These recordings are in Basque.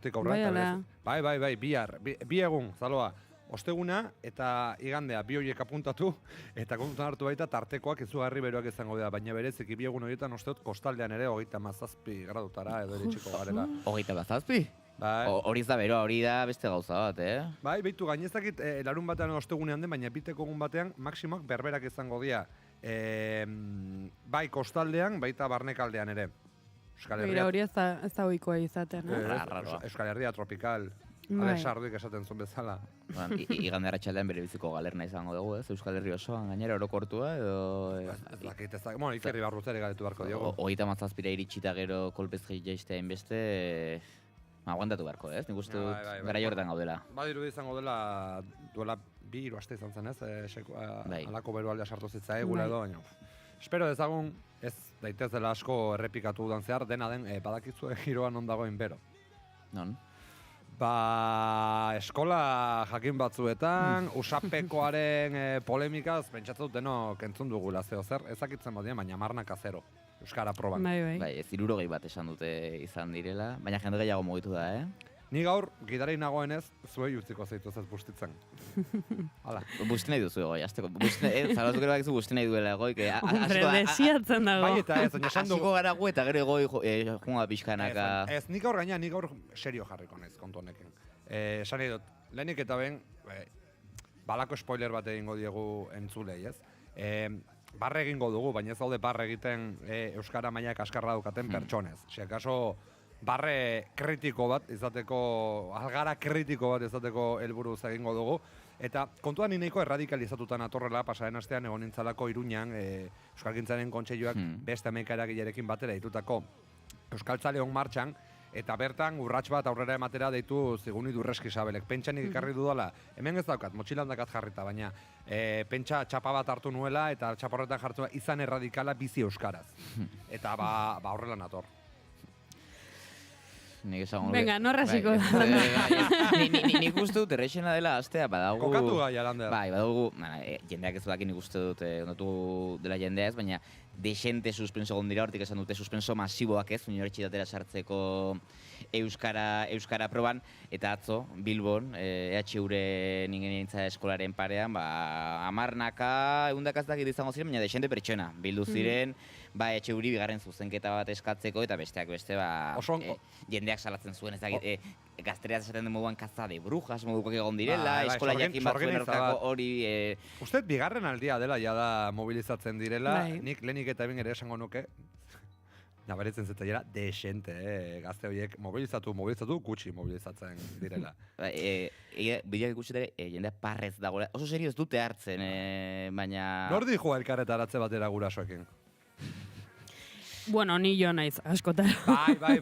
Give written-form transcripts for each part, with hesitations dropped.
hortik aurra. Bai, bi egun, zaloa. Osteguna eta igandea bi horiek apuntatu eta kontutan hartu baita tartekoak izugarri beroak izango dira, baina bereziki bi egun horietan usteot kostaldean ere 37 gradutara edo iritsiko garela. 37? Hori da beroa, hori da beste gauza bat, Bai, behitu gainezakit larun batean ostegunean den, baina biteko egun batean maksimoak berberak izango dira. Bai kostaldean, baita barnekaldean ere. Mira, hori ez da oikoa izaten, Euskal Herria tropikal. Ale sarduik esaten zuen bezala. Igande arratsaldean bere biziko galerna izango dugu, ez? Euskal Herri osoan gainera orokortua edo... Ez dakit, bueno, Ikerri Barruzari galetu beharko diogu. 37 iritsita gero kolpez jaistea inbeste... Aguantatu beharko, ez? Nik uste dut gara jortan gaudela. Badiru izango dela duela 2 aste izan zen, ez? Alako beru aldea sartu zitza egula edo, baina... Espero dezagun, ez daitez dela asko errepikatu dudan zehar, dena den badakizue giroan ondagoen bero. Non? Eskola jakin batzuetan, usapekoaren polemikaz, pentsatzen dut denok entzun dugula zeo zer, ezakitzen badia, baina marnaka zero, Euskara proban. Bai, ez 60 bat esan dute izan direla, baina jende gehiago mugitu da, Ni gaur, gitarei nagoenez, zuei utziko zeitu ez bustitzen. Hala. Busti nahi duzu egoi, azteko. Zalbatuk ero bakizu busti nahi duela egoi. Hombre, desiatzen dago. Bai, eta ez, esan dugu. Asiko gara gu eta gero egoi junga pixkanaka. Ez, nik gaur serio jarriko naiz kontu honekin. Esan nahi dut, lehenik eta ben, balako spoiler bat egingo diegu entzulei, ez? Barre egingo dugu, baina ez daude barre egiten Euskara maila kaskarra dukaten pertsonez. Si akaso, barre kritiko bat izateko, algara kritiko bat izateko helburuz egingo dugu. Eta kontuan nahiko erradikalizatutan atorrela, pasaren astean egon nintzalako Iruñan, Euskalgintzaren Kontseiluak beste 11 eragilerekin batera ditutako Euskaltzaleon martxan, eta bertan urrats bat aurrera ematera deitu Ziguni Durreski Sabelek. Pentsa nik ikarri dudala, hemen ez daukat, motxilan dakat jarrita, baina pentsa txapa bat hartu nuela eta txaporretan jartzua izan erradikala bizi euskaraz. Eta horrela nator. Venga, no rasiko da. Nik uste dut errexena dela astea, badagu... Kokatu gai, Alander. Bai, badagu, jendeak ez dudak nik uste dut, ondatu dela jendea ez, baina desente suspenso gondira, hortik esan dute suspenso masiboak ez, unibertsitatera sartzeko Euskara proban, eta atzo, Bilbon, EHUren ingenieritza eskolaren parean, 10 eundakaztak izango ziren, baina desente pertsona, bildu ziren, EHUri bigarren zuzenketa bat eskatzeko, eta besteak beste, jendeak salatzen zuen, ez dakit, gaztereaz esaten den moduan kaza de brujas modukoak egon direla, eskola jakin batzuen erkako hori... Usted bigarren aldia dela jada mobilizatzen direla, nik lehenik eta bin ere esango nuke, nabaritzen zetaiera, desente, gazte horiek mobilizatu, gutxi mobilizatzen direla. Bideak ikusitere, jendea parrez dagoela, oso serio ez dute hartzen, baina... Nordi joa elkarretaratze batera gurasoekin? Bueno, ni jo naiz, askotara. Bai,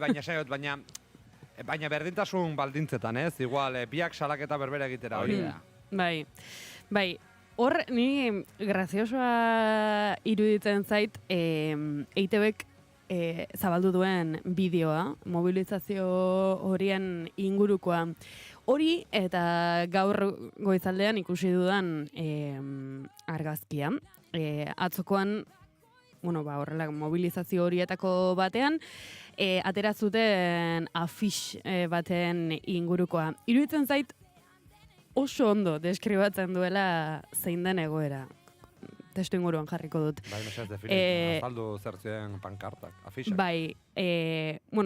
baina berdintasun baldintzetan, ez? Igual, biak salaketa berbera egitera hori da. Bai, hor, ni graziosoa iruditzen zait, EITBek zabaldu duen bideoa, mobilizazio horien ingurukoa. Hori eta gaur goizaldean ikusi dudan argazkia. Atzokoan, horrela mobilizazio horietako batean, atera zuten afix baten ingurukoa. Iruditzen zait oso ondo deskribatzen duela zein den egoera. Testu inguruan jarriko dut. Bai, mesez definitzen, azaldu zertzien pankartak, afixak. Bai,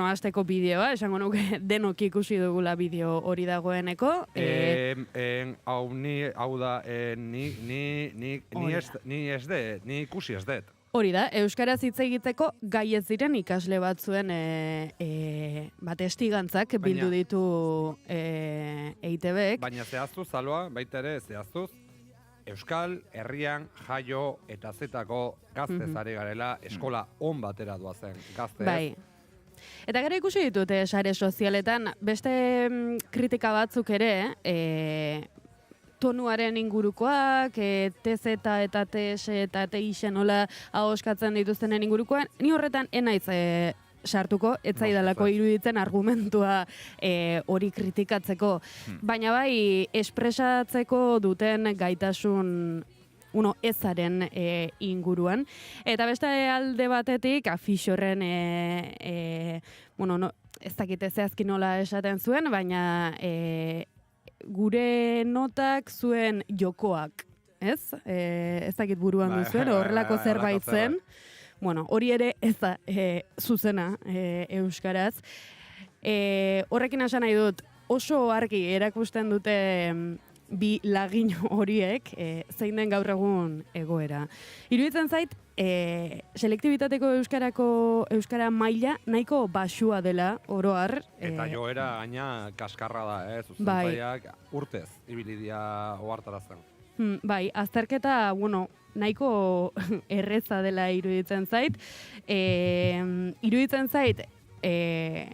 hasteko bideoa, esango nuke denok ikusi dugula bideo hori dagoeneko. Hau da, ni ikusi ez dut. Hori da, euskaraz hitz egiteko gai ez diren ikasle batzuen testigantzak bildu ditu EITBek. Baina zehaztu, Zaloa, baita ere, zehaztuz, Euskal Herrian jaio eta zetako gaztez ari garela, eskola on batera doazen gaztez. Bai. Eta gara ikusi ditute sare sozialetan, beste kritika batzuk ere, tonuaren ingurukoak, TZ eta TS eta TIX nola ahoskatzen dituztenen ingurukoan, ni horretan enaiz sartuko, ez zaidalako iruditzen argumentua hori kritikatzeko. Baina bai, espresatzeko duten gaitasun ezaren inguruan. Eta beste alde batetik, afix horren ez dakite zehazki nola esaten zuen, baina gure notak zuen jokoak, ez? Ez dakit buruan duzuen, horrelako zerbait zen. Bueno, hori ere ez da zuzena euskaraz. Horrekin esan nahi dut, oso argi erakusten dute bi lagin horiek zein den gaur egun egoera. Iruditzen zait, selektibitateko euskara maila nahiko baxua dela oro har. Eta joera gaina kaskarra da, zuzentzaileak urtez ibilidia ohartarazten. Bai, azterketa, nahiko erreza dela iruditzen zait. Iruditzen zait,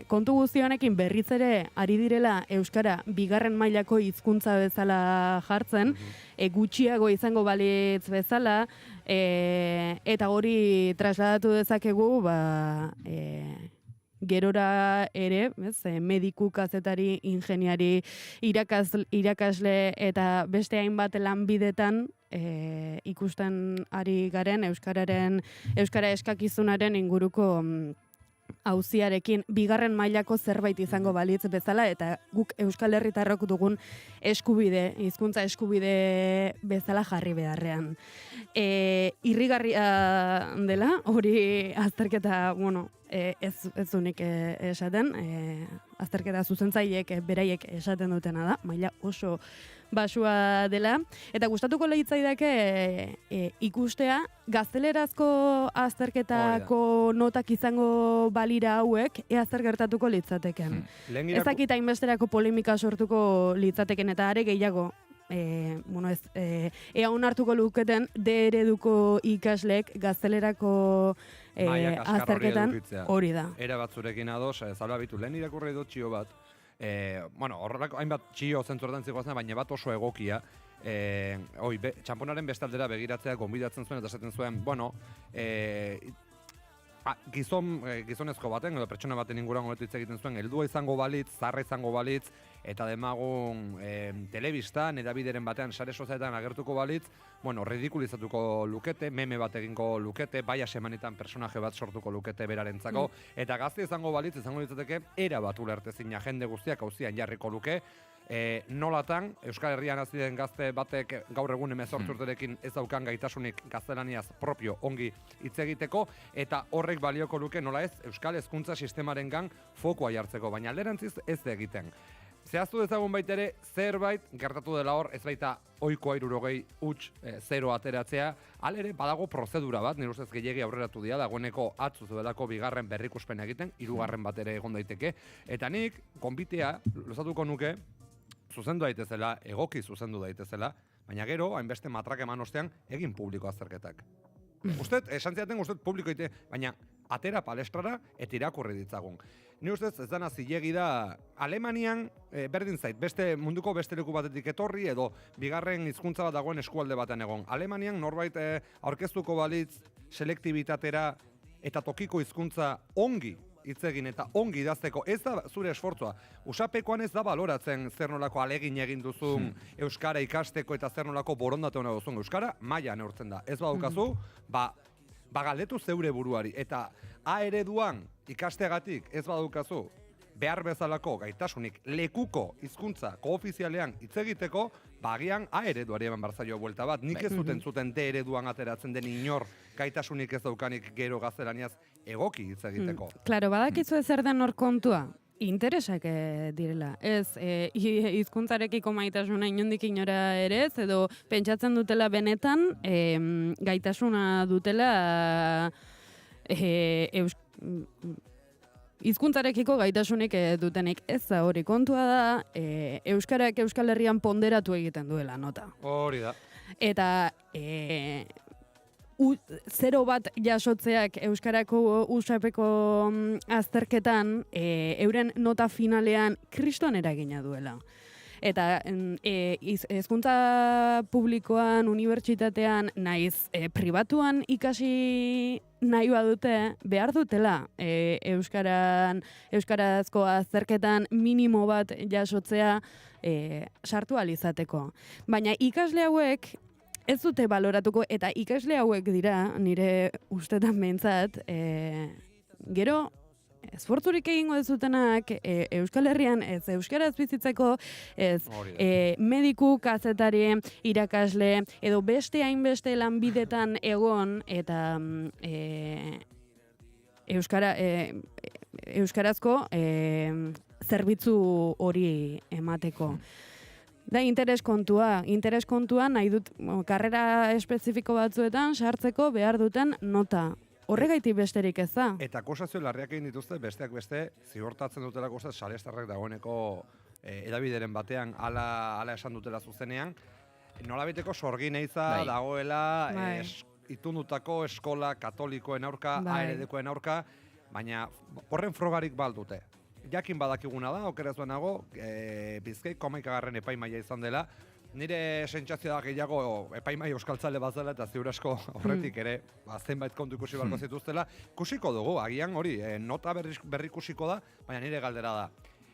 kontu guzti honekin berriz ere ari direla euskara bigarren mailako hizkuntza bezala jartzen, gutxiago izango balitz bezala, eta hori trasladatu dezakegu, gerora ere, mediku, kazetari, ingeniari, irakasle eta beste hainbat lanbidetan ikusten ari garen euskara eskakizunaren inguruko auziarekin bigarren mailako zerbait izango balitz bezala, eta guk Euskal Herritarrok dugun eskubide, hizkuntza eskubide bezala jarri beharrean. Irrigarria dela, hori azterketa, ez unik esaten, azterketa zuzentzaileek beraiek esaten dutena da, maila oso basua dela, eta gustatuko leitzaidake ikustea gaztelerazko azterketako notak izango balira hauek ea zer gertatuko litzateken. Ez dakit hainbesterako polemika sortuko litzateken eta are gehiago. Ea onartuko luketen D ereduko ikasleek gaztelerako azterketan hori da. Era batzurekin ados, zalba bitu, lehen irakurri dut txio bat, horrelako hainbat txio zentzuertan zikoazena, baina bat oso egokia, txamponaren bestaldera begiratzea gonbidatzen zuen, eta esaten zuen, gizonezko baten, edo pertsona baten inguruan hobetu hitz egiten zuen, heldua izango balitz, zarra izango balitz, eta demagun telebistan, edabideren batean, sare sozialetan agertuko balitz, ridikulizatuko lukete, meme bat egingo lukete, baia semanetan personaje bat sortuko lukete berarentzako, eta gazte izango balitz, izango litzateke, era bat ulertezina jende guztiak auzian jarriko luke, nolatan, Euskal Herrian hasi den gazte batek gaur egun 18 urterekin ez daukan gaitasunik gaztelaniaz propio ongi hitz egiteko, eta horrek balioko luke nola ez Euskal Hezkuntza sistemarengan fokoa jartzeko, baina alderantziz ez da egiten. Zehaztu dezagun baita ere, zerbait gertatu dela hor, ez baita ohikoa 60 huts 0 ateratzea, alere badago prozedura bat, nire ustez gehiegi aurreratu dira, dagoeneko atzu zuelako bigarren berrikuspen egiten, 3. bat ere egon daiteke, eta nik, konbitea, luzatuko nuke, zuzendu daitezela, egoki zuzendu daitezela, baina gero, hainbeste matrak eman ostean, egin publiko azterketak. Esan ziaten guztet publiko ite, baina atera palestrara eta irakurri ditzagun. Ni ustez ez dana zilegi da, Alemanian berdin zait, munduko beste leku batetik etorri edo bigarren hizkuntza bat dagoen eskualde baten egon. Alemanian norbait aurkeztuko balitz selektibitatera eta tokiko hizkuntza ongi hitz egin eta ongi idazteko, ez da zure esfortzua. Usapekoan ez da baloratzen zer nolako alegin egin duzun euskara ikasteko eta zer nolako borondate hona duzun euskara, maila neurtzen da. Ez badaukazu, galdetu zeure buruari. Eta A ereduan ikasteagatik ez badaukazu behar bezalako gaitasunik lekuko hizkuntza koofizialean hitz egiteko, agian A ereduari eman barzaio buelta bat. Nik ez zuten D ereduan ateratzen den inor gaitasunik ez daukanik gero gaztelaniaz egoki hitz egiteko. Claro, badakizu zer den hor kontua. Interesak direla. Ez, hizkuntzarekiko maitasuna inondik inora ere ez, edo pentsatzen dutela benetan, gaitasuna dutela hizkuntzarekiko gaitasunik dutenik. Ez da hori, kontua da, euskarak Euskal Herrian ponderatu egiten duela, nota. Hori da. Eta 0 bat jasotzeak euskarako usapeko azterketan euren nota finalean kriston eragina duela. Eta hezkuntza publikoan, unibertsitatean, naiz pribatuan ikasi nahi badute, behar dutela euskarazko azterketan minimo bat jasotzea sartu ahal izateko. Baina ikasle hauek ez dute baloratuko, eta ikasle hauek dira, nire ustetan behintzat, gero esfortzurik egingo ez zutenak Euskal Herrian ez euskaraz bizitzeko, ez mediku, kazetari, irakasle, edo beste hainbeste lanbidetan egon, eta euskarazko zerbitzu hori emateko. Da interes kontua nahi dut karrera espezifiko batzuetan sartzeko behar duten nota. Horregaitik besterik ez da. Eta akusazio larriak egin dituzte, besteak beste, ziurtatzen dutelako uste, salestarrak dagoeneko edabideren batean ala esan dutela zuzenean, nolabiteko sorgin eiza dagoela itundutako eskola katolikoen aurka, ARD-koen aurka, baina horren frogarik baldute. Jakin badakiguna da, okeraz duenago, Bizkaiko 11. epaimaia izan dela, nire sentsazioa da gehiago epaimai euskaltzale bat zela eta ziur asko horretik ere zenbait kontu ikusi barko zituztela. Kusiko dugu, agian hori, nota berri kusiko da, baina nire galdera da.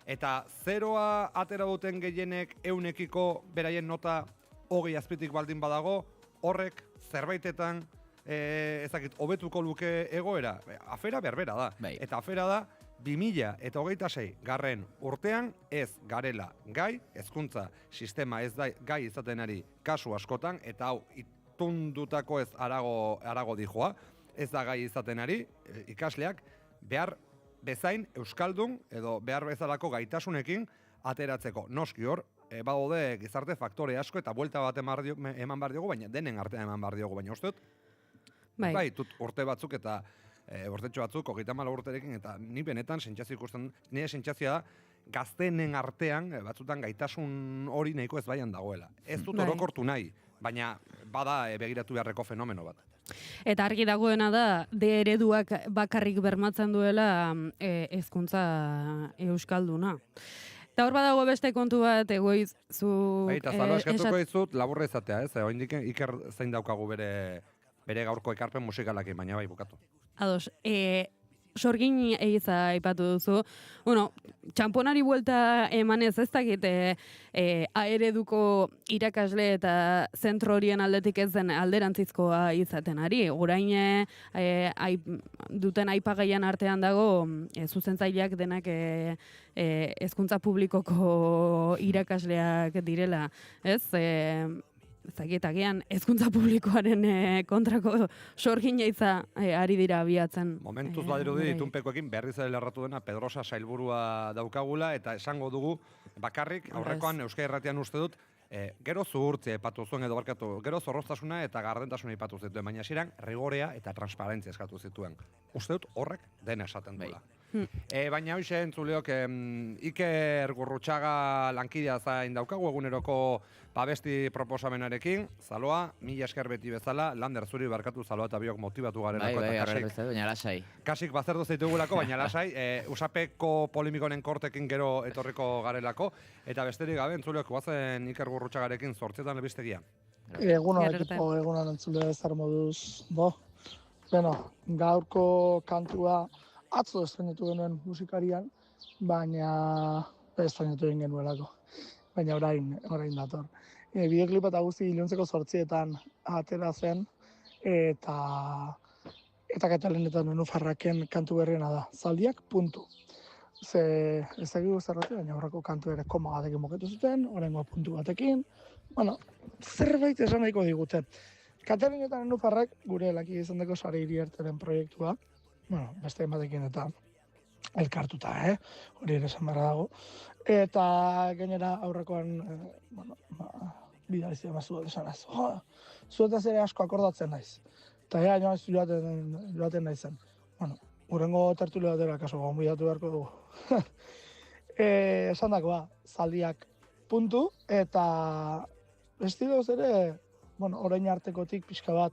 Eta 0a atera duten gehienek 100ekiko beraien nota 20 azpitik baldin badago, horrek zerbaitetan hobetuko luke egoera. Afera berbera da. Eta afera da, 2026 garren urtean ez garela gai, hezkuntza sistema ez da gai izaten ari kasu askotan, eta hau itundutako ez arago dijoa, ez da gai izaten ari, ikasleak behar bezain euskaldun edo behar bezalako gaitasunekin ateratzeko. Noski hor, badaude gizarte faktore asko eta buelta bat eman behar diogu, baina denen artean eman behar diogu, baina uste dut, bai, urte batzuk eta urtetxo batzuk, 34 urterekin, eta ni benetan sentsazio ikusten, nire sentsazioa da, gaztenen artean, batzutan gaitasun hori nahiko ez baian dagoela. Ez dut orokortu nahi, baina bada begiratu beharreko fenomeno bat. Eta argi dagoena da, ereduak bakarrik bermatzen duela hezkuntza euskalduna. Eta hor badago beste kontu bat, egoiz, zu... Eta zara eskatuko dizut, laburra izatea, ez? Oindik Iker zein daukagu bere gaurko ekarpen musikalakin, baina bai bukatu. Ados, sorgin eiza aipatu duzu. Bueno, txamponari buelta emanez ez dakit ereduko irakasle eta zentro horien aldetik ez den alderantzizkoa izaten ari. Orain duten aipagaian artean dago zuzentzaileak denak hezkuntza publikoko irakasleak direla, ez? Agian hezkuntza publikoaren kontrako sorgin eitza ari dira abiatzen. Momentuz badirudi itunpekoekin berriz ere lerratu dena Pedrosa sailburua daukagula, eta esango dugu bakarrik aurrekoan Euskal Irratian uste dut gero zuhurtzia aipatu zuen edo barkatu, gero zorroztasuna eta gardentasuna aipatu zituen, baina hasieran rigorea eta transparentzia eskatu zituen. Uste dut horrek dena esaten duela. Baina hoxe entzuleok Iker Gurrutxaga lankidea zain daukagu eguneroko babesti proposamenarekin. Zaloa, mila esker beti bezala, Lander zuri barkatu Zaloa eta biok motibatu garelako. Baina lasai. Kasik bazerdu zaitugulako, baina lasai. Usapeko polimikonen kortekin gero etorriko garelako. Eta besterik gabe entzuleok guazen Iker Gurrutxagarekin 8 albistegia. Egunon ekipo, egunon entzule zer moduz. Gaurko kantua atzo estrenetu genuen musikarian, baina estrenetu egin genuelako. Baina orain dator. Bideoklipa eta guzti iluntzeko 8etan atera zen, eta Katalenetan Nenufarraken kantu berriena da. Zaldiak puntu. Ze ez egigu zerrati, baina horreko kantu ere koma batekin moketu zuten, oraingoa puntu batekin. Zerbait esan nahiko digute. Katalenetan Nenufarrak gure laki izan deko Sare Iriarteren proiektua, beste batekin eta elkartuta, hori ere esan barra dago. Eta gainera aurrekoan, bidalizia mazu dut esan az. Zuetaz ere asko akordatzen naiz. Eta joan joaten naizen. Urrengo tertulio batera kaso gonbidatu beharko dugu. Esan dakoa, zaldiak puntu, eta bestidoz ere, orain artekotik pixka bat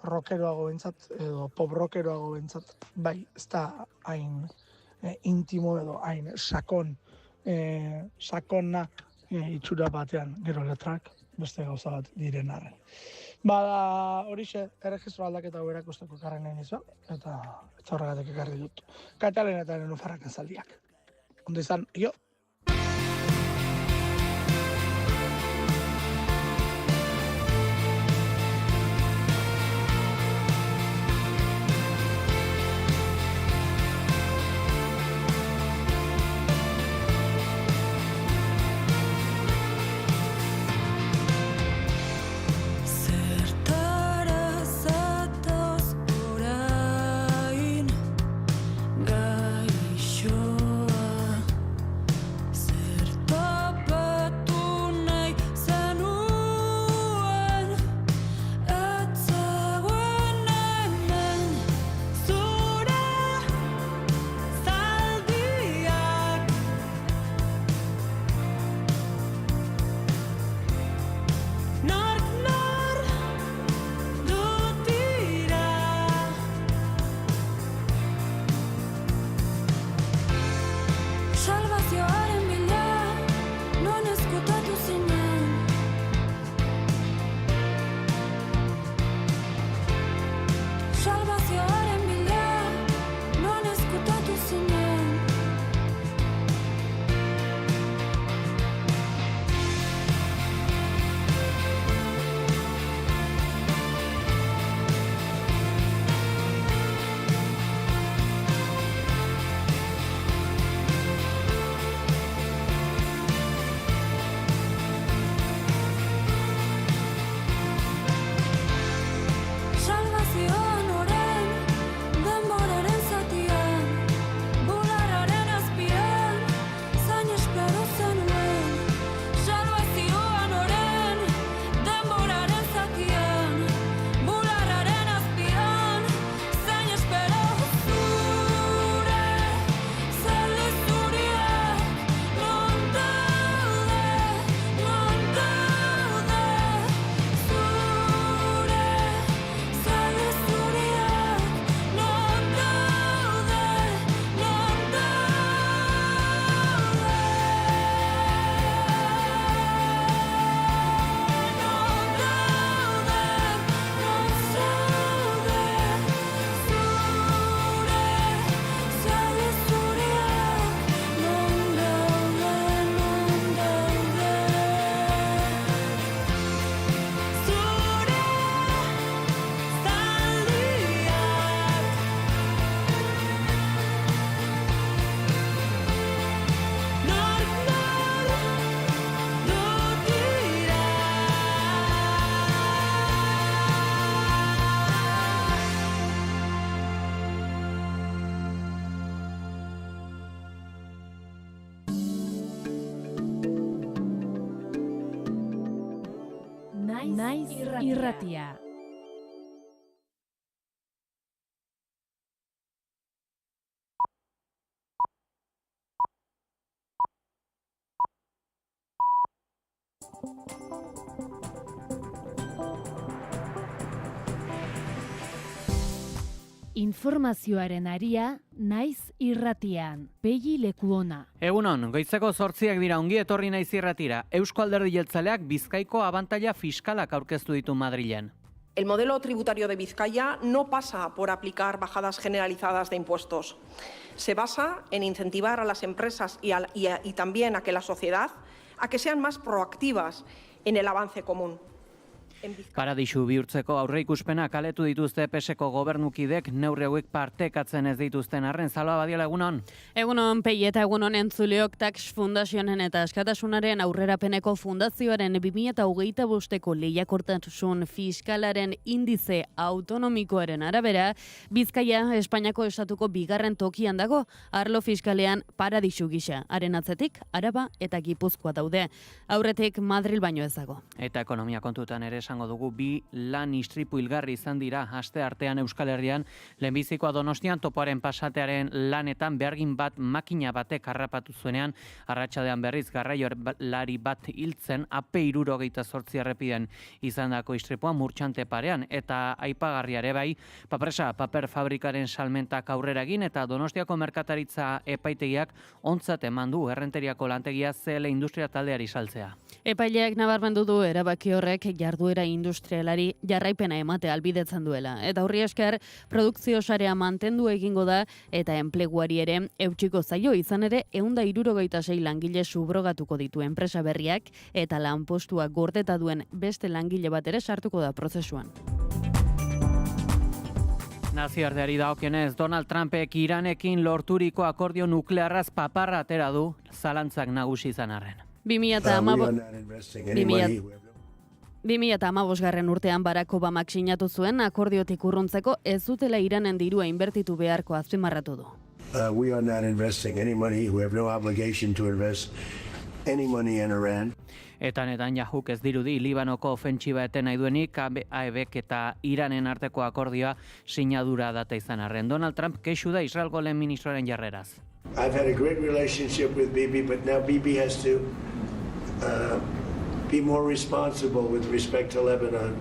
rockeroago bentsat, edo pop rockeroago bentsat, bai, ez da hain intimo edo hain sakona itxura batean gero letrak, beste gauza bat diren arren. Horixe, erregistro aldaketa hau erakusteko ekarri nahi nizua, eta horregatik ekarri dut. Katalenetan Nenufarraken zaldiak. Ondo izan, jo! Naiz irratia. Informazioaren aria, naiz irratian. Pegi Lekuona. Egunon, goizeko 8 dira, ongi etorri naiz irratira. Eusko Alderdi Jeltzaleak Bizkaiko abantaila fiskalak aurkeztu ditu Madrilen. El modelo tributario de Vizcaya no pasa por aplicar bajadas generalizadas de impuestos. Se basa en incentivar a las empresas y también a que la sociedad a que sean más proactivas en el avance común. Paradisu bihurtzeko aurreikuspenak aletu dituzte PSko gobernukidek neurri hauek partekatzen ez dituzten arren. Salva Badiala, egunon? Egunon, Pei eta egunon entzuleok Tax Fundazionen eta Askatasunaren aurrerapeneko fundazioaren 2025ko lehiakortasun fiskalaren indize autonomikoaren arabera, Bizkaia Espainiako estatuko bigarren tokian dago, arlo fiskalean paradisu gisa. Haren atzetik, Araba eta Gipuzkoa daude. Aurretik Madril baino ez dago. Eta ekonomia kontutan ere esango dugu, bi lan istripu hilgarri izan dira aste artean Euskal Herrian, lehenbizikoa Donostian topoaren pasatearen lanetan behargin bat makina batek harrapatu zuenean, arratsaldean berriz garraiolari bat hiltzen AP68 errepiden izandako istripua Murtxante parean, eta aipagarria ere bai, Papresa paper fabrikaren salmentak aurrera egin eta Donostiako merkataritza epaitegiak ontzat eman du errenteriako lantegia CL Industria taldeari saltzea. Epaileak nabarmendu du erabaki horrek jarduera industrialari jarraipena ematea albidetzen duela. Eta horri esker, produkzio sarea mantendu egingo da eta enpleguari ere eutxiko zaio, izan ere 166 langile subrogatuko ditu enpresa berriak eta lanpostua gordeta duen beste langile bat ere sartuko da prozesuan. Nazioarteari dagokionez, Donald Trumpek Iranekin lorturiko akordio nuklearraz paparra atera du, zalantzak nagusi izan arren. 2015 urtean Barack Obamak sinatu zuen akordiotik urruntzeko ez dutela Iranen dirua inbertitu beharko azpimarratu du. We are not investing any money. We have no obligation to invest any money in Iran. Eta Netanyahuk ez dirudi Libanoko ofentsiba eten nahi duenik AEBek eta Iranen arteko akordioa sinadura data izan arren. Donald Trump kexu da Israelgo lehen ministroaren jarreraz. I've had a great relationship with Bibi, but now Bibi has to be more responsible with respect to Lebanon.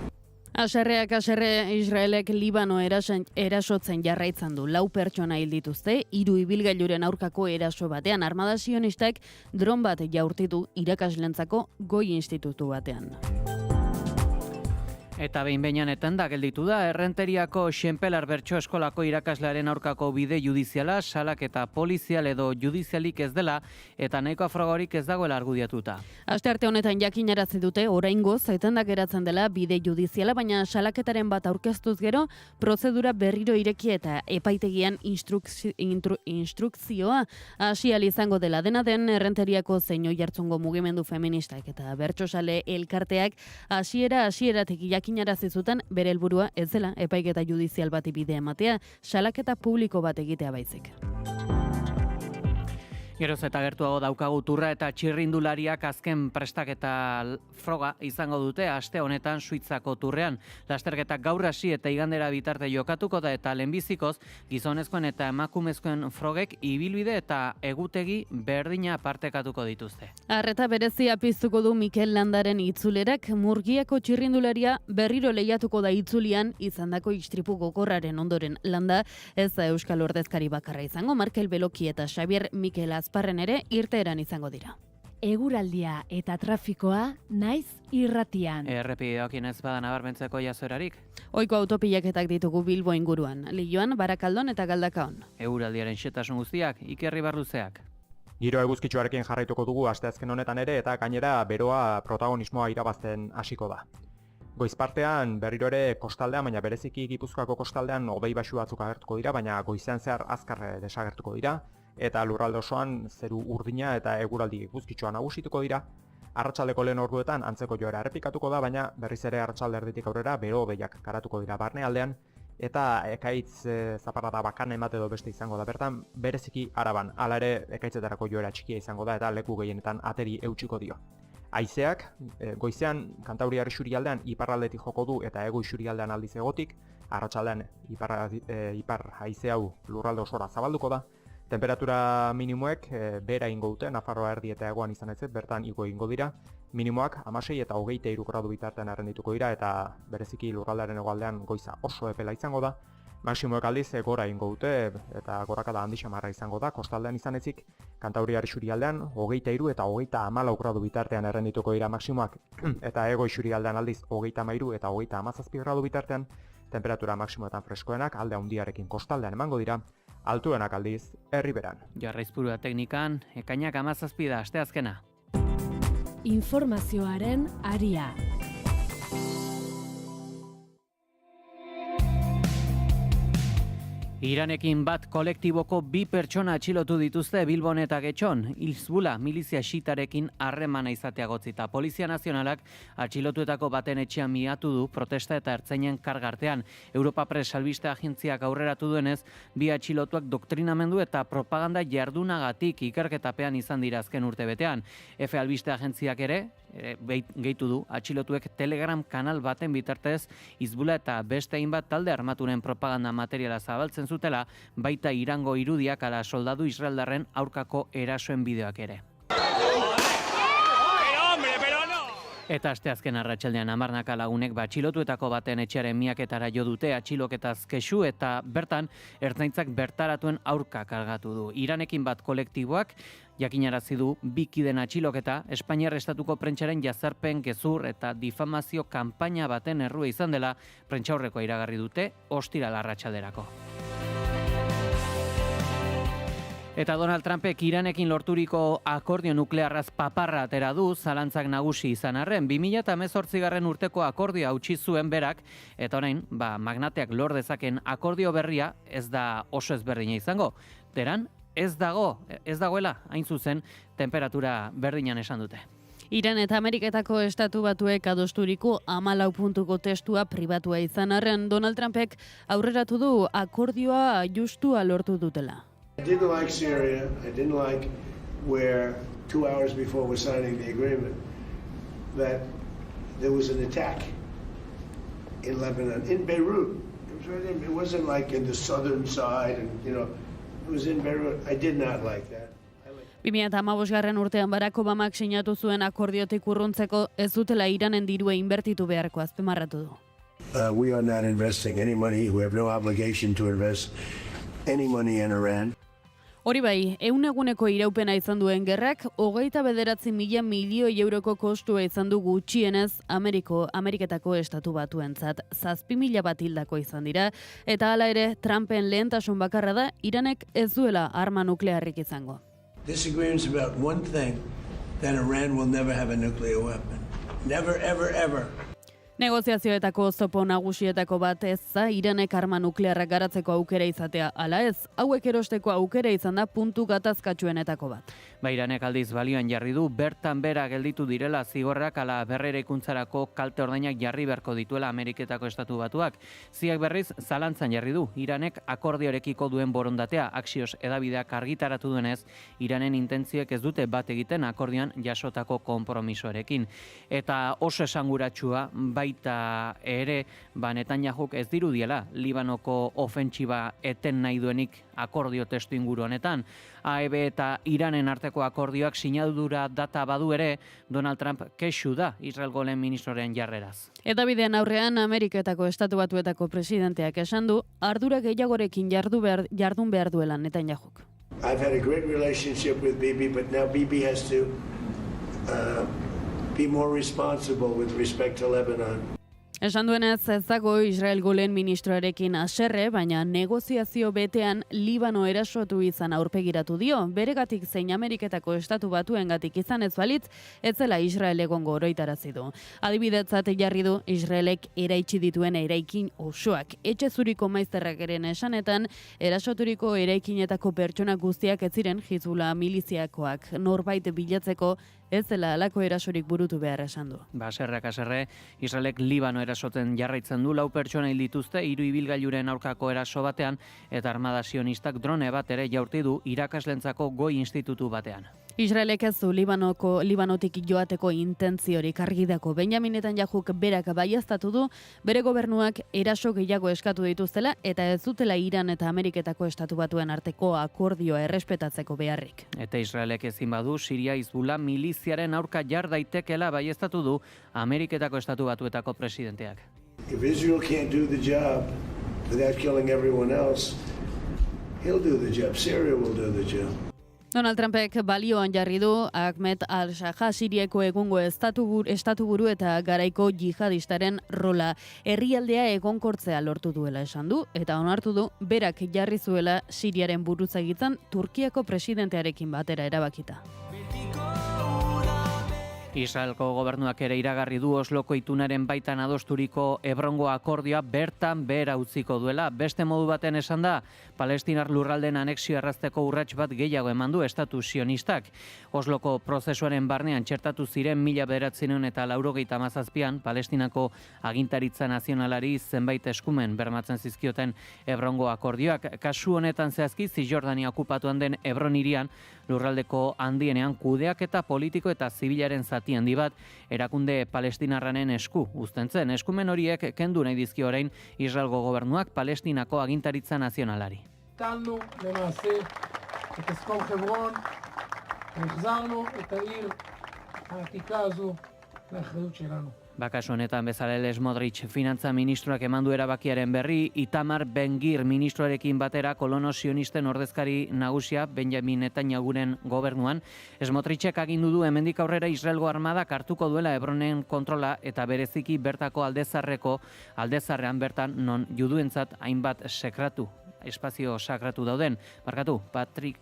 Haserreak haserre Israelek Libano erasotzen jarraitzen du. 4 pertsona hil dituzte, 3 ibilgailuren aurkako eraso batean. Armada sionistak dron bat jaurtitu irakaslentzako goi institutu batean. Eta behin-behinan etenda gelditu da, Errenteriako Xenpelar Bertso Eskolako irakaslearen aurkako bide judiziala, salaketa polizial edo judizialik ez dela, eta nahiko frogarik ez dagoela argudiatuta. Astearte honetan jakinarazi dute oraingoz etendak geratzen dela bide judiziala, baina salaketaren bat aurkeztuz gero, prozedura berriro ireki eta epaitegian instrukzioa hasi ahal izango dela. Dena den Errenteriako zein oihartzungo mugimendu feministak eta bertsosale elkarteak hasieratik jakinarazi zuten bere helburua ez dela epaiketa judizial bati bide ematea, salaketa publiko bat egitea baizik. Geroz eta gertuago daukagu turra eta txirrindulariak azken prestaketa froga izango dute aste honetan Suitzako turrean. Lasterketak gaur hasi eta igandera bitarte jokatuko da eta lehenbizikoz gizonezkoen eta emakumezkoen frogek ibilbide eta egutegi berdina partekatuko dituzte. Arreta berezia piztuko du Mikel Landaren itzulerak, Murgiako txirrindularia berriro lehiatuko da itzulian izandako istripu gogorraren ondoren. Landa ez da Euskal ordezkari bakarra izango, Markel Beloki eta Xabier Mikel Azparren ere irteeran izango dira. Eguraldia eta trafikoa naiz irratian. Errepideokin ez bada nabarmentzeko jazoerarik. Ohiko autopilaketak ditugu Bilbo inguruan, Lioan, Barakaldon eta Galdakaon. Eguraldiaren xetasun guztiak, Ikerri Barluzeak. Giro eguzkitsuarekin jarraituko dugu asteazken honetan ere eta gainera beroa protagonismoa irabazten hasiko da. Goizpartean berriro ere kostaldean, baina bereziki Gipuzkoako kostaldean hodei baxu batzuk agertuko dira, baina goizean zehar azkar desagertuko dira. Eta lurralde osoan zeru urdina eta eguraldi eguzkitsua nagusituko dira. Arratsaldeko lehen orduetan antzeko joera errepikatuko da, baina berriz ere arratsalde erditik aurrera bero hodeiak garatuko dira barnealdean eta ekaitz zaparrada bakarren bat edo beste izango da bertan, bereziki Araban. Hala ere ekaitzetarako joera txikia izango da eta leku gehienetan ateri eutsiko dio. Haizeak, goizean Kantauriar isurialdean iparraldetik joko du eta hego isurialdean aldiz hegotik, arratsaldean ipar haize hau lurralde osora zabalduko da. Temperatura minimoek behera ingo dute, Nafarroa erdi eta hegoan izan ez, bertan igo ingo dira. Minimoak 16 eta 23 gradu bitartean errendituko dira eta bereziki lurraldearen hegoaldean goiza oso epela izango da. Maximoek aldiz gora ingo dute eta gorakada handi samarra izango da, kostaldean izan ezik, Kantauriar isurialdean 23 eta 34 gradu bitartean errendituko dira maximoak, eta hego isurialdean aldiz 33 eta 37 gradu bitartean, temperatura maximoetan freskoenak alde handiarekin kostaldean emango dira, altuenak aldiz herriberan. Jarraizpurua teknikan, ekainak 17 da, asteazkena. Informazioaren aria. Iranekin bat kolektiboko 2 pertsona atxilotu dituzte Bilbon eta Getxon, Hizbula milizia xiitarekin harremana izateagotzita. Polizia Nazionalak atxilotuetako baten etxean miatu du protesta eta ertzainen kargartean. Europa Press albiste agentziak aurreratu duenez, 2 atxilotuak doktrinamendu eta propaganda jardunagatik ikerketapean izan dira azken urtebetean. Efe albiste agentziak ere gehitu du atxilotuek Telegram kanal baten bitartez Hizbula eta beste hainbat talde armaturen propaganda materiala zabaltzen zutela, baita Irango irudiak ala soldadu israeldarren aurkako erasoen bideoak ere. Eta asteazken arratsaldean 10 lagunek atxilotuetako baten etxearen miaketara jo dute atxiloketaz kexu eta bertan ertzaintzak bertaratuen aurka kargatu du. Iranekin bat kolektiboak jakinarazi du 2 kideen atxiloketa Espainiar estatuko prentsaren jazarpen, gezur eta difamazio kanpaina baten errua izan dela prentsaurrekoa iragarri dute ostiral arratsalderako. Eta Donald Trumpek Iranekin lorturiko akordio nuklearraz paparra atera du, zalantzak nagusi izan arren. 2018 urteko akordioa hautsi zuen berak, eta orain, magnateak lor dezaken akordio berria ez da oso ezberdina izango. Teran, ez dagoela, hain zuzen, temperatura berdinan esan dute. Iran eta Ameriketako estatu batuek adosturiko 14 puntuko testua pribatua izan arren, Donald Trumpek aurreratu du akordioa justua lortu dutela. I didn't like Syria. I didn't like where 2 hours before we're signing the agreement that there was an attack in Lebanon, in Beirut. It wasn't like in the southern side, and it was in Beirut. I did not like that. 2015 urtean Barack Obamak sinatu zuen akordiotik urruntzeko ez dutela Iranen dirua inbertitu beharko azpimarratu du. We are not investing any money. We have no obligation to invest any money in Iran. Hori bai, eguneko iraupena izan duen gerrak, 29.000 milioi euroko kostua izan du gutxienez Ameriketako estatu batuentzat. 7.000 bat hildako izan dira, eta hala ere Trumpen lehentasun bakarra da, Iranek ez duela arma nuklearrik izango. This agreement's about one thing, that Iran will never have a nuclear weapon. Never, ever, ever. Negoziazioetako oztopo nagusietako bat ez da Iranek arma nuklearrak garatzeko aukera izatea, ala ez, hauek erosteko aukera izan da puntu gatazkatsuenetako bat. Iranek aldiz balioan jarri du, bertan bera gelditu direla zigorrak ala berreraikuntzarako kalte ordainak jarri beharko dituela Ameriketako estatu batuak. Ziak berriz zalantzan jarri du, Iranek akordiorekiko duen borondatea, Axios edabideak argitaratu duenez, Iranen intentzioek ez dute bat egiten akordioan jasotako konpromisoarekin. Eta oso esanguratsua, baita ere, Netanyahuk ez dirudiela Libanoko ofentsiba eten nahi duenik akordio testu inguru honetan. AEB eta Iranen arteko akordioak sinadura data badu ere, Donald Trump kexu da Israelgo lehen ministroaren jarreraz. Eta bidean aurrean Ameriketako estatu batuetako presidenteak esan du, ardura gehiagorekin jardun behar duela Netanyahuk. I've had a great relationship with Bibi, but now Bibi has to be more responsible with respect to Lebanon. Esan duenez, ez dago Israelgo lehen ministroarekin haserre, baina negoziazio betean Libano erasotu izan aurpegiratu dio. Beregatik zein Ameriketako estatu batuengatik izan ez balitz, ez zela Israel egongo oroitarazi du. Adibidetzat jarri du Israelek eraitsi dituen eraikin osoak. Etxe zuriko maizterrak eren esanetan, erasoturiko eraikinetako pertsona guztiak ez ziren Hizbula miliziakoak. Norbait bilatzeko ez zela halako erasorik burutu behar esan du. Baserrak haserre, Israelek Libano erasoten jarraitzen du, 4 pertsona hil dituzte 3 ibilgailuren aurkako eraso batean eta armada sionistak drone bat ere jaurti du irakaslentzako goi institutu batean. Israelek ez du Libanotik joateko intentziorik argidako. Benjamin Netanyahuk berak baieztatu du bere gobernuak eraso gehiago eskatu dituztela eta ez dutela Iran eta Ameriketako Estatu Batuen arteko akordioa errespetatzeko beharrik. Eta Israelek ezin badu Siria Hizbullah miliziaren aurka jar daitekela baieztatu du Ameriketako Estatu Batuetako presidenteak. If Israel can't do the job without killing everyone else, he'll do the job. Syria will do the job. Donald Trumpek balioan jarri du Ahmed al-Shaha Siriako egungo estatuburu eta garaiko jihadistaren rola. Herrialdea egonkortzea lortu duela esan du eta onartu du berak jarri zuela Siriaren buruzagitzan Turkiako presidentearekin batera erabakita. Israelko gobernuak ere iragarri du Osloko itunaren baitan adosturiko Hebrongo akordioa bertan behera utziko duela. Beste modu baten esan da, Palestinar lurralden anexio errazteko urrats bat gehiago eman du estatu sionistak. Osloko prozesuaren barnean txertatu ziren 1997an Palestinako agintaritza nazionalari zenbait eskumen bermatzen zizkioten Hebrongo akordioak. Kasu honetan zehazki Zisjordania okupatuan den Hebron hirian lurraldeko handienean kudeaketa politiko eta zibilaren zati handi bat erakunde palestinarranen esku uzten zen. Eskumen horiek kendu nahi dizkio orain Israelgo gobernuak Palestinako agintaritza nazionalari. ביטלנו למעשה את הסכם חברון והחזרנו את העיר העתיקה הזו לאחריות שלנו. Bakasu honetan Bezalel Smotrich finantza ministroak eman du erabakiaren berri, Itamar Ben-Gvir ministroarekin batera kolono sionisten ordezkari nagusia Benjamin Netanyahuren gobernuan. Smotrichek agindu du hemendik aurrera Israelgo armadak hartuko duela Hebronen kontrola eta bereziki bertako aldezarrean bertan non juduentzat hainbat espazio sakratu dauden.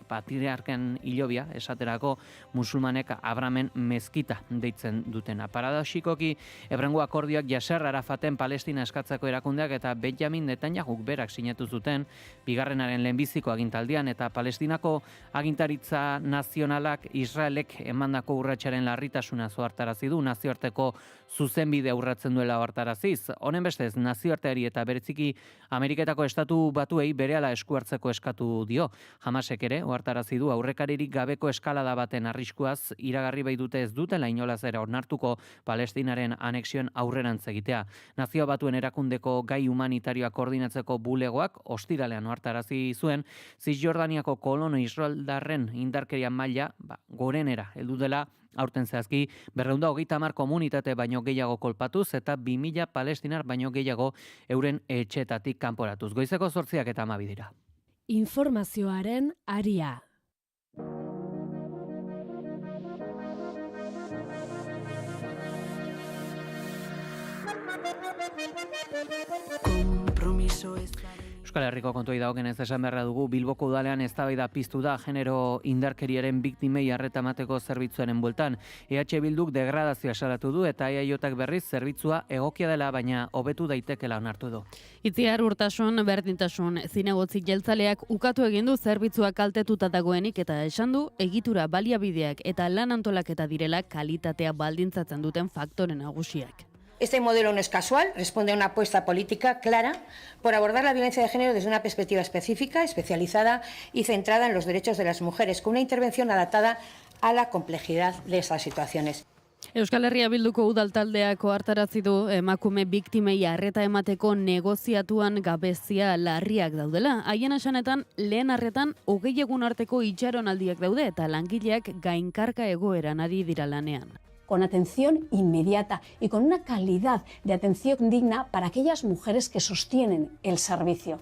Patriarken hilobia, esaterako musulmanek Abramen mezkita deitzen dutena. Paradoxikoki, Hebrongo akordioak Yasser Arafaten Palestina eskatzeko erakundeak eta Benjamin Netanyahuk berak sinatu zuten, bigarrenaren lehenbiziko agintaldian eta Palestinako agintaritza nazionalak Israelek emandako urratsaren larritasuna zohartarazi du, nazioarteko zuzenbide urratzen duela ohartaraziz. Honen bestez, nazioarteari eta bereziki Ameriketako Estatu Batuei berehala esku hartzeko eskatu dio. Hamasek ere ohartarazi du aurrekaririk gabeko eskalada baten arriskuaz iragarri bai dute ez dutela inolaz ere onartuko Palestinaren anexioen aurrerantz egitea. Nazio Batuen erakundeko gai humanitarioak koordinatzeko bulegoak ostiralean ohartarazi zuen Zisjordaniako kolono israeldarren indarkeria maila gorenera heldu dela. Aurten zehazki, 230 komunitate baino gehiago kolpatuz eta 2000 palestinar baino gehiago euren etxetatik kanporatuz. Goizeko 8:12 dira. Informazioaren aria. Euskal Herriko kontuei dagokenez esan beharra dugu, Bilboko udalean eztabaida piztu da genero indarkeriaren biktimei arreta emateko zerbitzuaren bueltan. EH Bilduk degradazioa salatu du eta EAJak berriz zerbitzua egokia dela baina hobetu daitekela onartu du. Itziar Urtasun, berdintasun zinegotzi jeltzaleak ukatu egin du zerbitzua kaltetuta dagoenik eta esan du egitura baliabideak eta lan antolaketa direla kalitatea baldintzatzen duten faktore nagusiak. Este modelo no es casual, responde a una apuesta política clara por abordar la violencia de género desde una perspectiva específica, especializada y centrada en los derechos de las mujeres, con una intervención adaptada a la complejidad de estas situaciones. Euskal Herria Bilduko udaltaldeak ohartarazi du emakume biktimei arreta emateko negoziatuan gabezia larriak daudela. Haien esanetan lehen arretan 20 egun arteko itxaronaldiak daude eta langileak gainkarka egoeran ari dira lanean. Con atención inmediata y con una calidad de atención digna para aquellas mujeres que sostienen el servicio.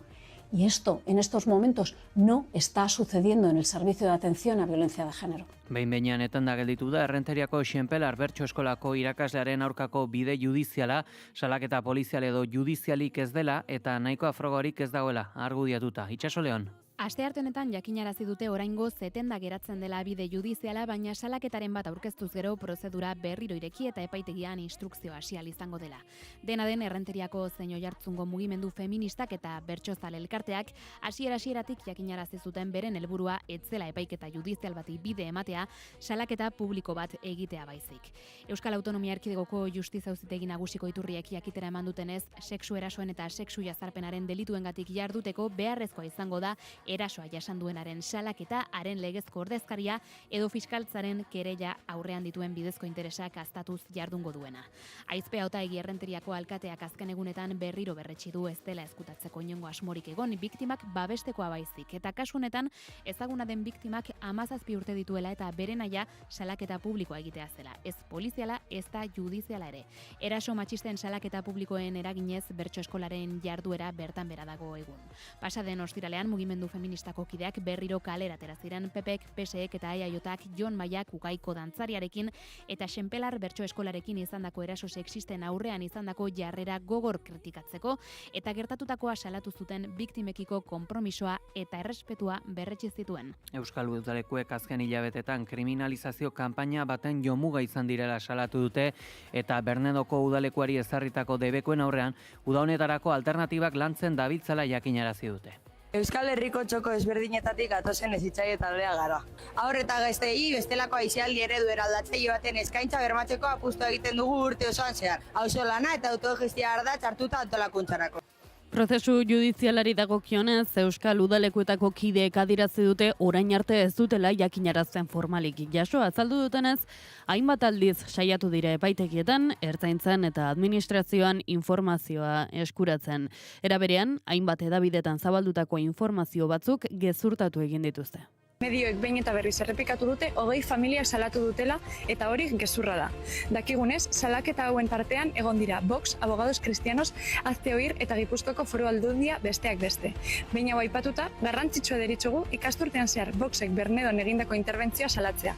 Y esto, en estos momentos, no está sucediendo en el servicio de atención a violencia de género. Behin-behinean etenda gelditu da Errenteriako Xenpelar Bertso Eskolako irakaslearen aurkako bide judiziala, salaketa polizial edo judizialik ez dela eta nahikoa frogarik ez dagoela argudiatuta. Itxaso Leon. Astearte honetan jakinarazi dute oraingo zetenda geratzen dela bide judiziala, baina salaketaren bat aurkeztuz gero prozedura berriro ireki eta epaitegian instrukzio hasial izango dela. Dena den Errenteriako zein Oiartzungo mugimendu feministak eta bertsozale elkarteak hasieratik jakinarazi zuten beren helburua etzela epaiketa judizial bati bide ematea, salaketa publiko bat egitea baizik. Euskal Autonomia Erkidegoko Justizia Auzitegi Nagusiko iturriek jakitera eman dutenez, sexu erasoen eta sexu jazarpenaren delituengatik jarduteko beharrezkoa izango da erasoa jasan duenaren salaketa, haren legezko ordezkaria edo fiskaltzaren kereila aurrean dituen bidezko interesak aztatuz jardungo duena. Aizpea Otaegi Errenteriako alkateak azken egunetan berriro berretsi du ez dela ezkutatzeko inongo asmorik egon biktimak babestekoa baizik. Eta kasu honetan ezaguna den biktimak 17 urte dituela eta bere nahia salaketa publikoa egitea zela. Ez poliziala, ez da judiziala ere. Eraso matxisten salaketa publikoen eraginez bertso eskolaren jarduera bertan bera dago egun. Pasaden ostiralean mugimendu feministako kideak berriro kalera atera ziren PPek, PSek eta EAJak Jon Maiak ukaiko dantzariarekin eta Xenpelar bertso eskolarekin izandako eraso sexisten aurrean izandako jarrera gogor kritikatzeko eta gertatutakoa salatu zuten biktimekiko konpromisoa eta errespetua berretsi zituen. Euskal Udalekuek azken hilabetetan kriminalizazio kanpaina baten jomuga izan direla salatu dute eta Bernedoko udalekuari ezarritako debekoen aurrean uda honetarako alternatibak lantzen dabiltzala jakinarazi dute. Euskal Herriko txoko ezberdinetatik gatozen hezitzaile taldea gara. Haur eta gaztei bestelako aisialdi eredu eraldatzaile baten eskaintza bermatzeko apustua egiten dugu urte osoan zehar. Auzolana eta autogestia ardatz hartuta antolakuntzarako. Prozesu judizialari dagokionez, Euskal Udalekuetako kideek adierazi dute orain arte ez dutela jakinarazten formalik jaso azaldu dutenez, hainbat aldiz saiatu dira epaitegietan, ertzaintzan eta administrazioan informazioa eskuratzen. Era berean, hainbat hedabidetan zabaldutako informazio batzuk gezurtatu egin dituzte. Medioek behin eta berriz errepikatu dute 20 familiak salatu dutela eta hori gezurra da. Dakigunez, salaketa hauen tartean egon dira Vox, Abogados Cristianos, Hazte Oír eta Gipuzkoako Foru Aldundia besteak beste. Behin hau aipatuta, garrantzitsua deritzogu ikasturtean zehar Voxek Bernedon egindako interbentzioa salatzea.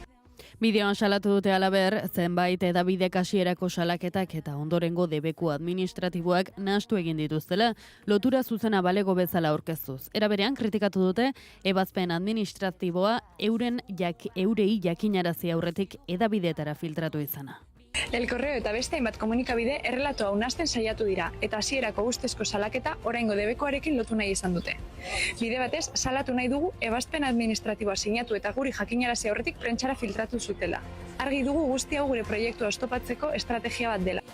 Bideoan salatu dute halaber, zenbait hedabidek hasierako salaketak eta ondorengo debeku administratiboak nahastu egin dituztela, lotura zuzena balego bezala aurkeztuz. Era berean kritikatu dute ebazpen administratiboa eurei jakinarazi aurretik hedabideetara filtratu izana. El Correo eta beste hainbat komunikabide errelatoa unasten saiatu dira eta hasierako ustezko salaketa oraingo debekoarekin lotu nahi izan dute. Bide batez, salatu nahi dugu ebazpen administratiboa sinatu eta guri jakinarazi aurretik prentsara filtratu zutela. Argi dugu guzti hau gure proiektua oztopatzeko estrategia bat dela.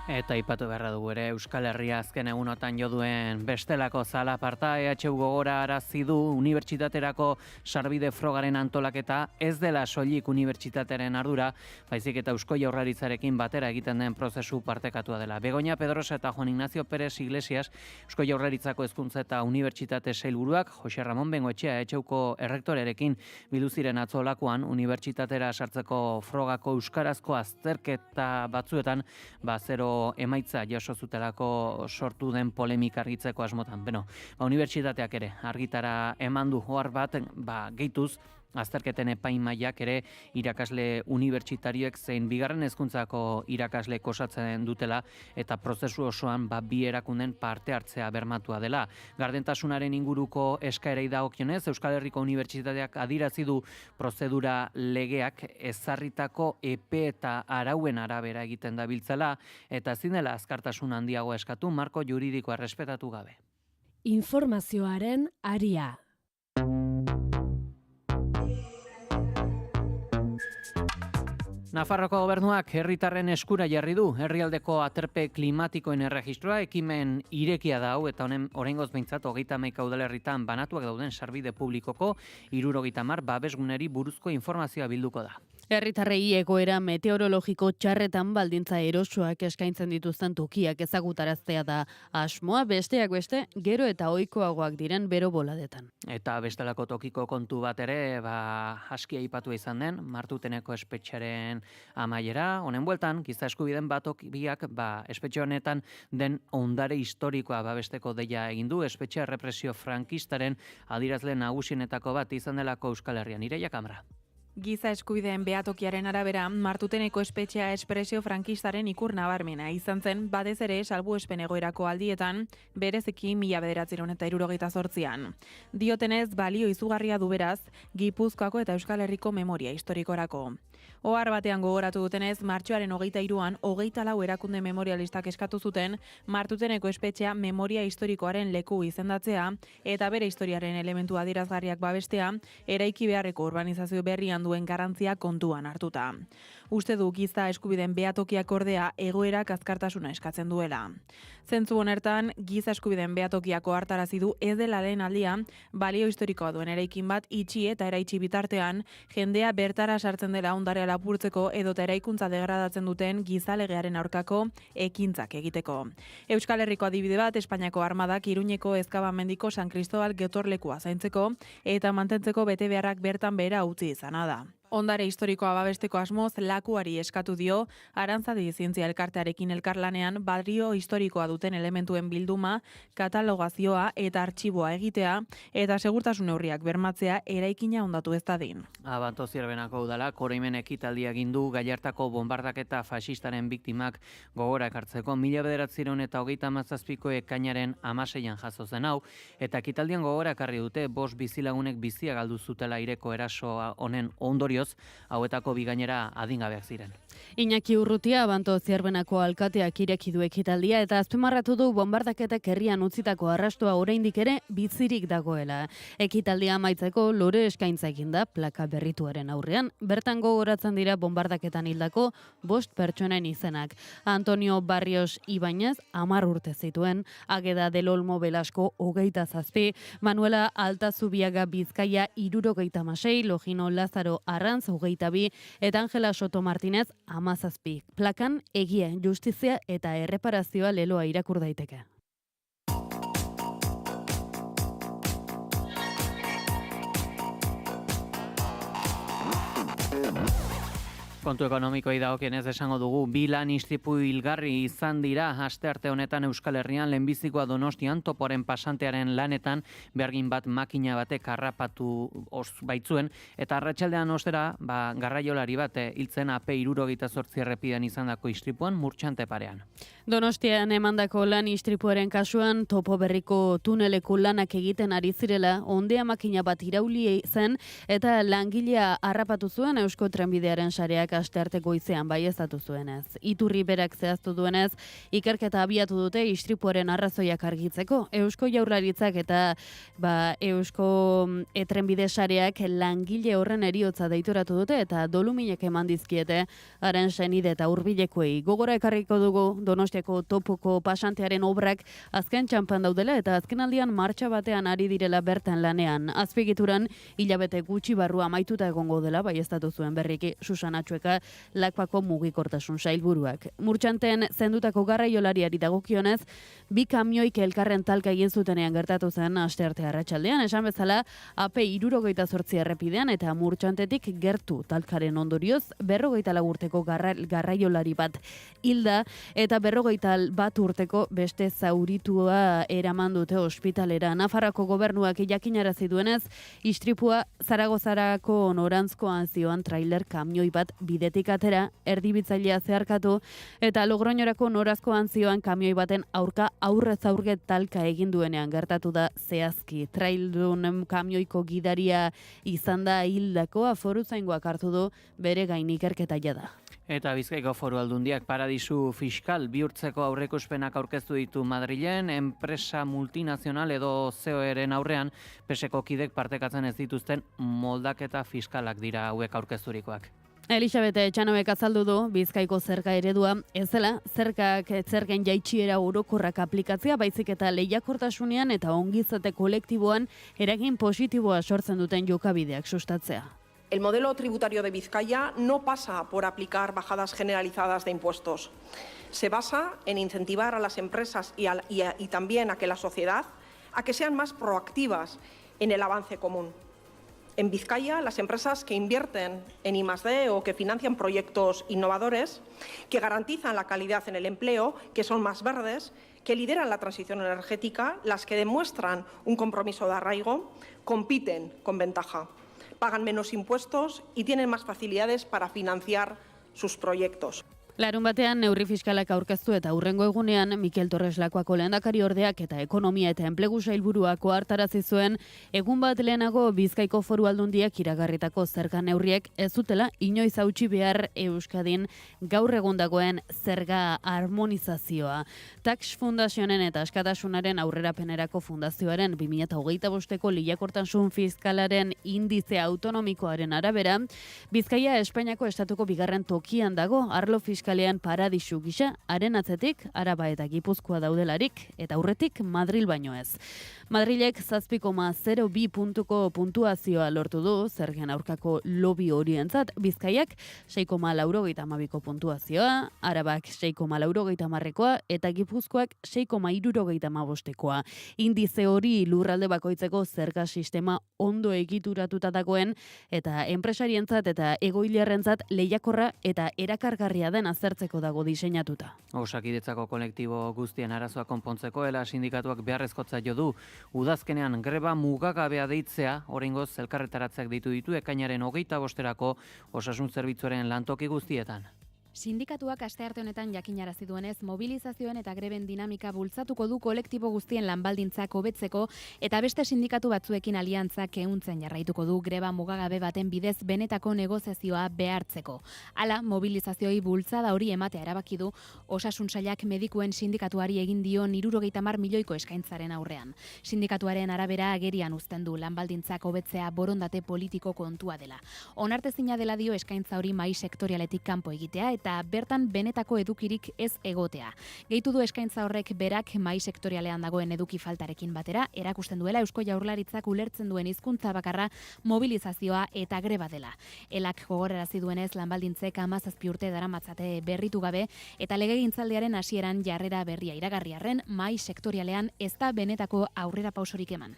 Eta aipatu beharra dugu ere Euskal Herria azken egunotan jo duen bestelako zalaparta EHU gogora arazi du unibertsitaterako sarbide frogaren antolaketa ez dela soilik unibertsitatearen ardura, baizik eta Eusko Jaurlaritzarekin batera egiten den prozesu partekatua dela. Begoña Pedrosa eta Juan Ignacio Pérez Iglesias, Eusko Jaurlaritzako Hezkuntza eta Unibertsitate sailburuak, Jose Ramon Bengoetxea EHUko errektorearekin bildu ziren atzo lakuan unibertsitatera sartzeko frogako euskarazko azterketa batzuetan zero emaitza jaso zutelako sortu den polemika argitzeko asmotan. Unibertsitateak ere argitara eman du ohar bat, gehituz azterketen epaimahaiak ere irakasle unibertsitarioek zein bigarren hezkuntzako irakasleek osatzen dutela eta prozesu osoan bi erakunden parte hartzea bermatua dela. Gardentasunaren inguruko eskaerei dagokionez, Euskal Herriko Unibertsitateak adierazi du prozedura legeak ezarritako epe eta arauen arabera egiten dabiltzala eta ezin dela azkartasun handiagoa eskatu marko juridikoa errespetatu gabe. Informazioaren aria. Nafarroko gobernuak herritarren eskura jarri du herrialdeko aterpe klimatikoen erregistroa, ekimen irekia da hau eta oraingoz behintzat 31 udalerritan banatuak dauden sarbide publikoko 70 babesguneri buruzko informazioa bilduko da. Herritarrei egoera meteorologiko txarretan baldintza erosoak eskaintzen dituzten tokiak ezagutaraztea da asmoa, besteak beste gero eta ohikoagoak diren bero boladetan. Eta bestelako tokiko kontu bat ere, aski aipatu izan den, Martuteneko espetxearen amaiera, honen bueltan, giza eskubideen biak espetxe honetan den ondare historikoa babesteko deia egin du, espetxe errepresio frankistaren adirazle nagusienetako bat izan delako Euskal Herrian. Ireia Kamara. Giza eskubideen behatokiaren arabera, Martuteneko espetxea espresio frankistaren ikur nabarmena izan zen batez ere salbuespen egoerako aldietan, bereziki 1978an. Diotenez, balio izugarria du beraz, Gipuzkoako eta Euskal Herriko memoria historikorako. Ohar batean gogoratu dutenez, martxoaren 23an 24 erakunde memorialistak eskatu zuten Martuteneko espetxea memoria historikoaren leku izendatzea eta bere historiaren elementu adierazgarriak babestea, eraiki beharreko urbanizazio berrian duen garrantzia kontuan hartuta. Uste du giza eskubideen behatokiak ordea egoerak azkartasuna eskatzen duela. Zentzu honertan, giza eskubideen behatokiako hartarazi du ez dela lehen aldia, balio historikoa duen eraikin bat itxi eta eraitsi bitartean, jendea bertara sartzen dela ondarea lapurtzeko edota eraikuntza degradatzen duten gizalegearen aurkako ekintzak egiteko. Euskal Herriko adibide bat, Espainiako Armadak Iruñeko Ezkabamendiko San Cristobal gotorlekua zaintzeko eta mantentzeko betebeharrak bertan behera utzi izana da. Ondare historikoa babesteko asmoz lakuari eskatu dio Arantzadi Zientzia Elkartearekin elkarlanean balio historikoa duten elementuen bilduma, katalogazioa eta artxiboa egitea eta segurtasun neurriak bermatzea eraikina hondatu ez dadin. Abanto Zierbenako udalak oroimen ekitaldia egin du Gallartako bonbardaketa faxistaren biktimak gogora ekartzeko 1937ko ekainaren 16an jazo zen hau, eta ekitaldian gogora ekarri dute 5 bizilagunek bizia galdu zutela aireko erasoa honen ondorioz, hauetako bi gainera adingabeak ziren. Iñaki Urrutia Abanto Zierbenako alkateak ireki du ekitaldia eta azpimarratu du bonbardaketak herrian utzitako arrastoa oraindik ere bizirik dagoela. Ekitaldia amaitzeko lore eskaintza egin da plaka berrituaren aurrean. Bertan gogoratzen dira bonbardaketan hildako 5 pertsonen izenak. Antonio Barrios Ibañez 10 urte zituen, Ageda del Olmo Velasco 27, Manuela Altazubiaga Bizkaia 76, Logino Lázaro Arranz 22 eta Angela Soto Martinez 17. Plakan egia, justizia eta erreparazioa leloa irakur daiteke. Kontu ekonomikoei dagokienez esango dugu, 2 lan istripu hilgarri izan dira astearte honetan Euskal Herrian, lehenbizikoa Donostian topoaren pasantearen lanetan behargin bat makina batek harrapatu baitzuen, eta arratsaldean ostera garraiolari bat hiltzen AP 78 errepidean izandako istripuan Murtxante parean. Donostian emandako lan istripuaren kasuan topo berriko tuneleko lanak egiten ari zirela, ondea makina bat irauli zen eta langilea harrapatu zuen Eusko Trenbidearen sareak astearte goizean baieztatu zuenez. Iturri berak zehaztu duenez, ikerketa abiatu dute istripuaren arrazoiak argitzeko. Eusko Jaurlaritzak eta Eusko Trenbide sareak langile horren heriotza deitoratu dute eta doluminek eman dizkiete haren senide eta hurbilekoei. Gogora ekarriko dugu Donostiako topoko pasantearen obrak azken txanpan daudela eta azkenaldian martxa batean ari direla bertan lanean. Azpigituran hilabete gutxi barrua amaituta egongo dela baieztatu zuen berriki Susana Txueka Lakpako mugikortasun sailburuak. Murtxanten zendutako garraiolariari dagokionez, 2 kamioik elkarren talka egin zutenean gertatu zen astearte arratsaldean, esan bezala AP 78 errepidean eta Murtxantetik gertu talkaren ondorioz 54 urteko garraiolari bat hilda eta 51 urteko beste zauritua eraman dute ospitalera. Nafarroko gobernuak jakinarazi duenez, istripua Zaragozarako norantzkoan zioan trailer kamioi bat bidetik atera, erdibitzailea zeharkatu eta Logroñorako norazkoan zioan kamioi baten aurka aurrez aurre talka egin duenean gertatu da zehazki. Traildun kamioiko gidaria izan da hildakoa, Foruzaingoak hartu du bere gain ikerketa jada. Eta Bizkaiko Foru Aldundiak paradisu fiskal bihurtzeko aurreikuspenak aurkeztu ditu Madrilen, enpresa multinazional edo COE-ren aurrean peseko kidek partekatzen ez dituzten moldaketa fiskalak dira hauek aurkezturikoak. Elisabete Etxanobek azaldu du Bizkaiko zerga eredua ez dela zergen jaitsiera orokorrak aplikatzea, baizik eta lehiakortasunean eta ongizate kolektiboan eragin positiboa sortzen duten jokabideak sustatzea. El modelo tributario de Vizcaya no pasa por aplicar bajadas generalizadas de impuestos. Se basa en incentivar a las empresas y también a que la sociedad a que sean más proactivas en el avance común. En Vizcaya, las empresas que invierten en I+D o que financian proyectos innovadores, que garantizan la calidad en el empleo, que son más verdes, que lideran la transición energética, las que demuestran un compromiso de arraigo, compiten con ventaja, pagan menos impuestos y tienen más facilidades para financiar sus proyectos. Larun batean neurri fiskalak aurkeztu eta hurrengo egunean Mikel Torres Lakuako lehendakari ordeak eta ekonomia eta enplegu sailburuak ohartarazi zuen egun bat lehenago Bizkaiko Foru Aldundiak iragarritako zerga neurriek ez dutela inoiz hautsi behar Euskadin gaur egun dagoen zerga harmonizazioa. Tax Fundazionen eta Askatasunaren aurrerapenerako fundazioaren 2025ko lehiakortasun fiskalaren indize autonomikoaren arabera, Bizkaia Espainiako estatuko bigarren tokian dago arlo fiskalean paradisu gisa, haren atzetik Araba eta Gipuzkoa daudelarik eta aurretik Madril baino ez. Madrilek 7,02 puntuko puntuazioa lortu du zergen aurkako lobby horientzat, Bizkaiak 6,82ko puntuazioa, Arabak 6,80koa eta Gipuzkoak 6,75koa. Indize hori lurralde bakoitzeko zerga sistema ondo egituratuta dagoen eta enpresarientzat eta egoilearrentzat lehiakorra eta erakargarria den azertzeko dago diseinatuta. Osakidetzako kolektibo guztien arazoa konpontzeko ela sindikatuak beharrezkotzat jo du. Udazkenean greba mugagabea deitzea, oraingoz elkarretaratzeak ditu ekainaren 25erako osasun zerbitzuaren lantoki guztietan. Sindikatuak astearte honetan jakinarazi duenez, mobilizazioen eta greben dinamika bultzatuko du kolektibo guztien lanbaldintzak hobetzeko eta beste sindikatu batzuekin aliantzak ehuntzen jarraituko du greba mugagabe baten bidez benetako negoziazioa behartzeko. Hala, mobilizazioi bultzada hori ematea erabaki du Osasun Sailak medikuen sindikatuari egin dio 70 milioiko eskaintzaren aurrean. Sindikatuaren arabera agerian uzten du lanbaldintzak hobetzea borondate politiko kontua dela. Onartezina dela dio eskaintza hori mahai sektorialetik kanpo egitea eta bertan benetako edukirik ez egotea. Gehitu du eskaintza horrek berak mahai sektorialean dagoen eduki faltarekin batera, erakusten duela Eusko Jaurlaritzak ulertzen duen hizkuntza bakarra mobilizazioa eta greba dela. Elak gogorarazi duenez lanbaldintzek 17 urte daramatzate berritu gabe eta legegintzaldiaren hasieran jarrera berria iragarriarren mahai sektorialean ez da benetako aurrera pausorik eman.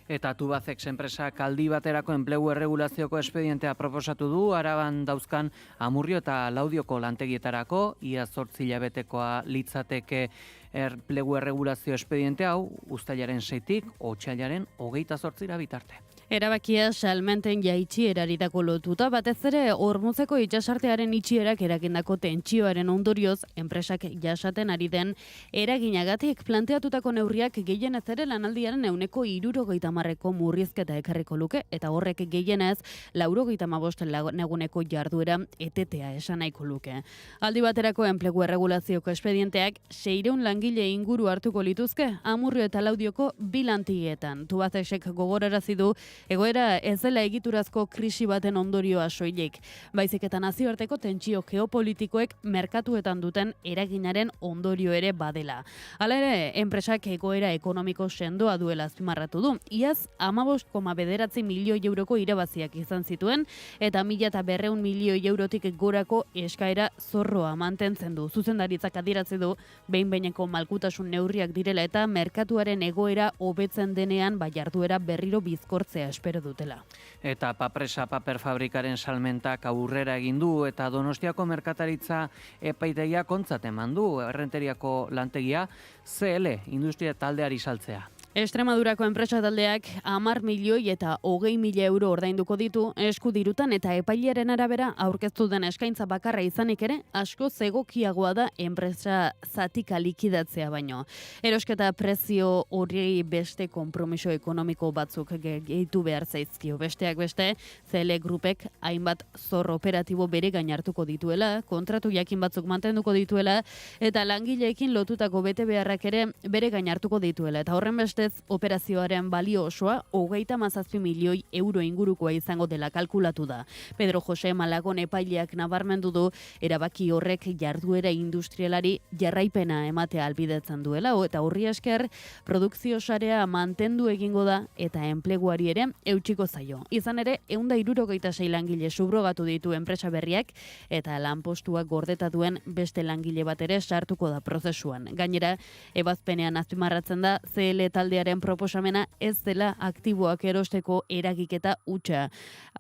Eta Tubacex enpresak aldi baterako enplegu erregulazioko espedientea proposatu du, Araban dauzkan Amurrio eta Laudioko lantegietarako, ia 8 hilabetekoa litzateke enplegu erregulazio espediente hau, uztailaren 6tik, otsailaren 28 bitarte. Erabakia salmenten jaitsierarako lotuta, batez ere Ormuzeko itsasartearen itxierak eragindako tentsioaren ondorioz, enpresak jasaten ari den eraginagatik planteatutako neurriak gehienez ere lanaldiaren 70%ko murrizketa ekarriko luke, eta horrek gehienez 95 neguneko jarduera etetea esan nahiko luke. Aldi baterako enplegu erregulazioko espedienteak 600 langile inguru hartuko lituzke, Amurrio eta Laudioko bi lantegietan. Tubacexek gogorarazi du egoera ez dela egiturazko krisi baten ondorioa soilik, baizik eta nazioarteko tentsio geopolitikoek merkatuetan duten eraginaren ondorio ere badela. Hala ere, enpresak egoera ekonomiko sendoa duela azpimarratu du. Iaz 15,9 milioi euroko irabaziak izan zituen eta 1.200 milioi eurotik gorako eskaera zorroa mantentzen du. Zuzendaritzak adierazi du behin-behineko malgutasun neurriak direla eta merkatuaren egoera hobetzen denean jarduera berriro bizkortzea espero dutela. Eta Papresa paper fabrikaren salmentak aurrera egin du eta Donostiako merkataritza epaitegia kontzat eman du Errenteriako lantegia CL industria taldeari saltzea. Extremadurako enpresa taldeak 10 milioi eta 20.000 euro ordainduko ditu eskudirutan eta epailearen arabera aurkeztu den eskaintza bakarra izanik ere asko zegokiagoa da enpresa zatika likidatzea baino. Erosketa prezio hori beste konpromiso ekonomiko batzuk gehitu behar zaizkio. Besteak beste, CL Grupek hainbat zor operatibo bere gain hartuko dituela, kontratu jakin batzuk mantenduko dituela eta langileekin lotutako bete beharrak ere bere gain hartuko dituela. Eta horren beste operazioaren balio osoa 37 milioi euro ingurukoa izango dela kalkulatu da. Pedro Jose Malagon epaileak nabarmendu du erabaki horrek jarduera industrialari jarraipena ematea albidetzen duela eta horri esker produkzio sarea mantendu egingo da eta enpleguari ere eutsiko zaio. Izan ere 166 langile subrogatu ditu enpresa berriak eta lanpostuak gordeta duen beste langile bat ere sartuko da prozesuan. Gainera, ebazpenean azpimarratzen da CL taldearen proposamena ez dela aktiboak erosteko eragiketa hutsa.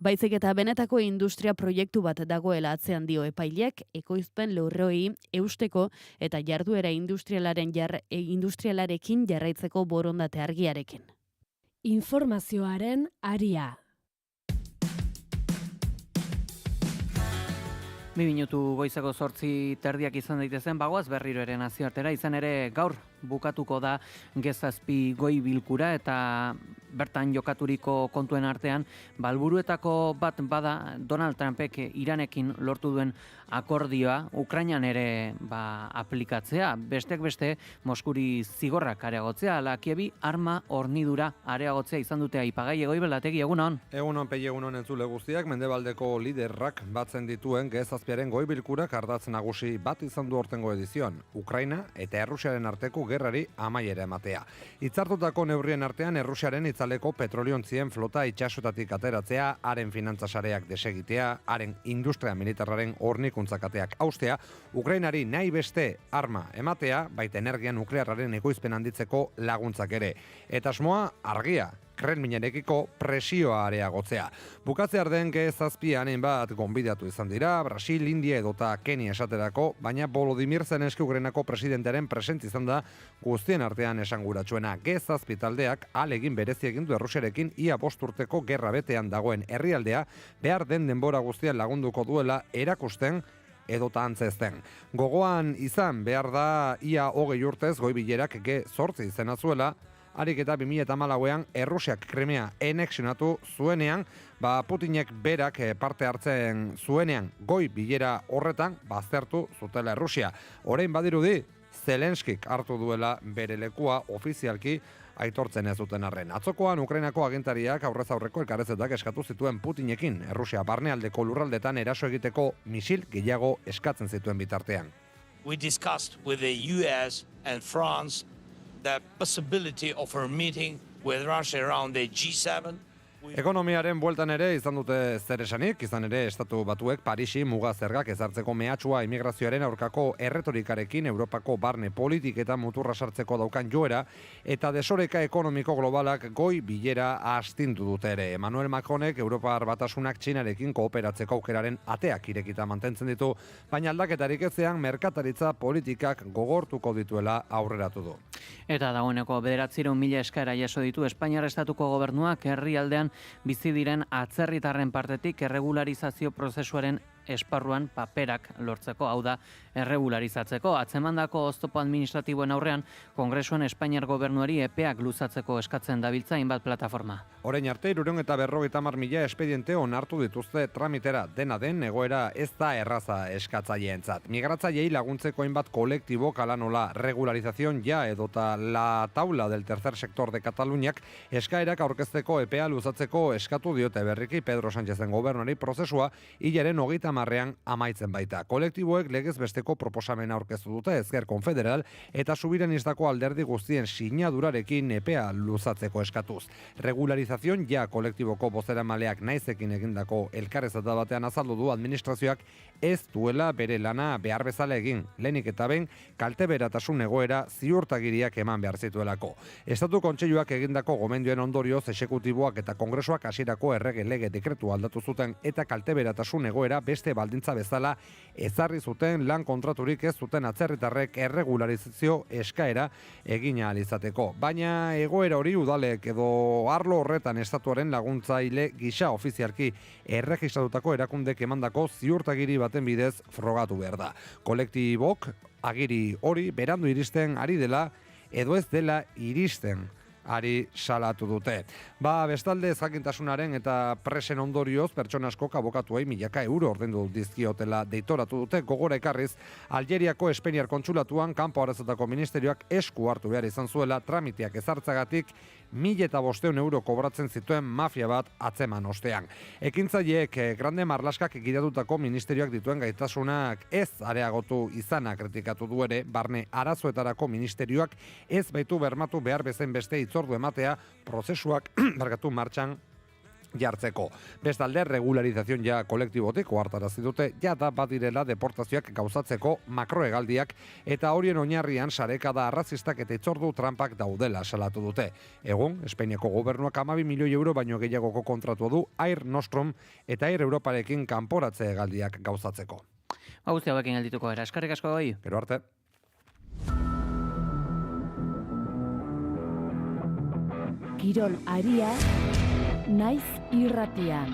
Baizik eta benetako industria proiektu bat dagoela atzean dio epaileak ekoizpen lorroi eusteko eta jarduera industrialarekin jarraitzeko borondate argiarekin. Informazioaren aria. 2 minutu goizeko 8:30 izan daitezen, bagoaz berriro ere nazioartera, izan ere gaur bukatuko da G7 goi bilkura eta bertan jokaturiko kontuen artean, helburuetako bat bada Donald Trumpek Iranekin lortu duen akordioa Ukrainan ere aplikatzea, besteak beste Moskuri zigorrak areagotzea, ala Kievi arma hornidura areagotzea izan dute aipagai. Goibelategi, egunon. Egunon, Pei, egunon entzule guztiak, mendebaldeko liderrak batzen dituen G7 goi bilkurak ardatz nagusi bat izan du ortengo edizioan, Ukraina eta Errusiaren arteko gerrari amaiera ematea. Hitzartutako neurrien artean Errusiaren itzaleko petroliontzien flota itsasotatik ateratzea, haren finantzasareak desegitea, haren industria militarraren hornikuntzakateak haustea, Ukrainari nahi beste arma ematea, baita energia nuklearraren ekoizpen handitzeko laguntzak ere. Eta asmoa argia, Kremlinarekiko presioa areagotzea. Bukatzear den G7an hainbat gonbidatu izan dira, Brasil, India edota Kenia esaterako, baina Volodymyr Zelenski Ukrainako presidentearen present izan da guztien artean esanguratsuena. G7 taldeak alegin berezi egin du Errusiarekin ia 5 urteko gerra betean dagoen herrialdea behar den denbora guztian lagunduko duela erakusten edota antzezten. Gogoan izan behar da ia 20 urtez goi bilerak G8 izena zuela, harik eta 2014an Errusiak Krimea enexionatu zuenean, Putinek berak parte hartzen zuenean goi bilera horretan baztertu zutela Errusia. Orain badirudi Zelenskik hartu duela bere lekua ofizialki aitortzen ez duten arren. Atzokoan Ukrainako agintariak aurrez aurreko elkarrezetak eskatu zituen Putinekin Errusia barnealdeko lurraldetan eraso egiteko misil gehiago eskatzen zituen bitartean. We discussed with the US and France the possibility of a meeting with Russia around the G7. Ekonomiaren bueltan ere izan dute zer esanik, izan ere Estatu Batuek Parisi muga zergak ezartzeko mehatxua immigrazioaren aurkako erretorikarekin Europako barne politiketan muturra sartzeko daukan joera eta desoreka ekonomiko globalak goi bilera astindu dute ere. Emmanuel Macronek Europar Batasunak Txinarekin kooperatzeko aukeraren ateak irekita mantentzen ditu, baina aldaketarik ezean merkataritza politikak gogortuko dituela aurreratu du. Eta dagoeneko 900.000 eskaera jaso ditu Espainiar Estatuko gobernuak herrialdean bizi diren atzerritarren partetik erregularizazio prozesuaren esparruan paperak lortzeko, hau da, erregularizatzeko. Atzemandako oztopo administratiboen aurrean, Kongresuan Espainiar gobernuari epeak luzatzeko eskatzen dabiltza hainbat plataforma. Orain arte, 350.000 espediente onartu dituzte tramitera, dena den egoera ez da erraza eskatzaileentzat. Migratzaileei laguntzeko hainbat kolektibo kalanola regularizazion ja edota la taula del tercer sector de Kataluniak eskaerak aurkezteko epea luzatzeko eskatu diote berriki Pedro Sánchezen gobernuari prozesua hilaren 30ean amaitzen baita. Kolektiboek legez besteko proposamena aurkeztu dute Ezker Konfederal eta Subiranistako alderdi guztien sinadurarekin epea luzatzeko eskatuz. Regularizazion ja kolektiboko bozeramaleak naizekin egindako elkarrezketa batean azaldu du administrazioak ez duela bere lana behar bezala egin, lehenik eta behin kalteberatasun egoera ziurtagiriak eman behar zituelako. Estatu Kontseiluak egindako gomendioen ondorioz exekutiboak eta kongresuak hasierako errege lege dekretu aldatu zuten eta kalteberatasun egoera beste baldintza bezala ezarri zuten lan kontraturik ez zuten atzerritarrek erregularizazio eskaera egin ahal izateko. Baina egoera hori udalek edo arlo horretan estatuaren laguntzaile gisa ofizialki erregistratutako erakundek emandako ziurtagiri baten bidez frogatu behar da. Kolektibok agiri hori berandu iristen ari dela edo ez dela iristen ari salatu dute. Bestalde ezakintasunaren eta presen ondorioz pertsona askok abokatuei milaka euro ordaindu dizkiotela deitoratu dute. Gogora ekarriz, Algeriako Espainiar kontsulatuan kanpo arazoetako ministerioak esku hartu behar izan zuela tramiteak ezartzagatik 1.500 euro kobratzen zituen mafia bat atzeman ostean. Ekintzaileek Grande Marlaskak gidatutako ministerioak dituen gaitasunak ez areagotu izana kritikatu du ere, barne arazoetarako ministerioak ez baitu bermatu behar bezain beste hitzordu ematea prozesuak martxan jartzeko. Bestalde, regularizazion ja kolektibotik ohartarazi dute jada badirela deportazioak gauzatzeko makrohegaldiak eta horien oinarrian sarekada arrazistak eta hitzordu trampak daudela salatu dute. Egun, Espainiako gobernuak 12 milioi euro baino gehiagoko kontratua du Air Nostrum eta Air Europarekin kanporatze hegaldiak gauzatzeko. Guzti hauekin geldituko era. Eskerrik asko goi. Gero arte. Kirol aria naiz irratian.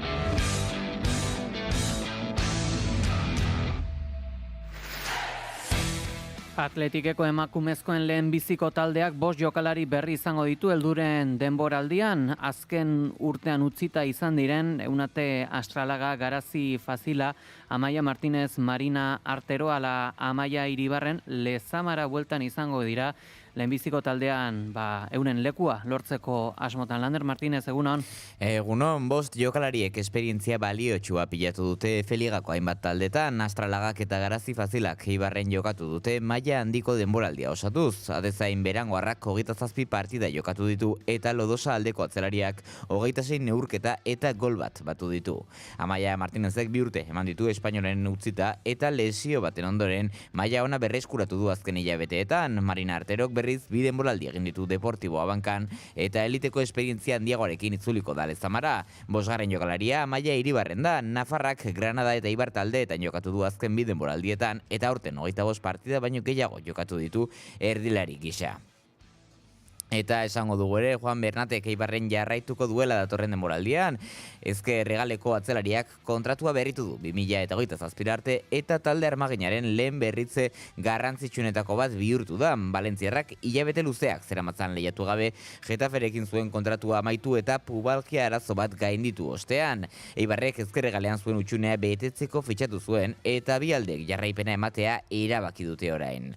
Atletikeko emakumezkoen lehen biziko taldeak 5 jokalari berri izango ditu helduren denboraldian, azken urtean utzita izan diren Eunate Astralaga, Garazi Fazila, Amaia Martinez, Marina Artero ala Amaia Iribarren Lezamara bueltan izango dira lehenbiziko taldean euren lekua lortzeko asmotan. Lander Martinez, egunon? Egunon, 5 jokalariek esperientzia baliotsua pilatu dute F-ligako hainbat taldetan, Astralagak eta Garazi Fazilak Ibarren jokatu dute maila handiko denboraldia osatuz. Adezain Berangoarrak 27 partida jokatu ditu eta Lodosa aldeko atzelariak 26 neurketa eta gol bat batu ditu. Amaia Martinezek 2 urte eman ditu espainolen utzita eta lesio baten ondoren maila ona berreskuratu du azken hilabeteetan. Marina Arterok berriz 2 denboraldi egin ditu Deportibo Abankan eta eliteko esperientzia handiagoarekin itzuliko da Lezamara. 5. jokalaria Amaia Iribarren da, Nafarrak Granada eta Eibar taldeetan jokatu du azken 2 denboraldietan eta aurten 25 partida baino gehiago jokatu ditu erdilari gisa. Eta esango dugu ere, Juan Bernatek Eibarren jarraituko duela datorren denboraldian. Ezke Regaleko atzelariak kontratua berritu du 2027 arte eta talde armaginaren lehen berritze garrantzitsuenetako bat bihurtu da. Valentziarrak hilabete luzeak zeramatzan lehiatu gabe Getaferekin zuen kontratua amaitu eta pubalgia arazo bat gainditu ostean. Eibarrek Ezke Regalean zuen utxunea betetzeko fitxatu zuen eta bi aldeek jarraipena ematea erabaki dute orain.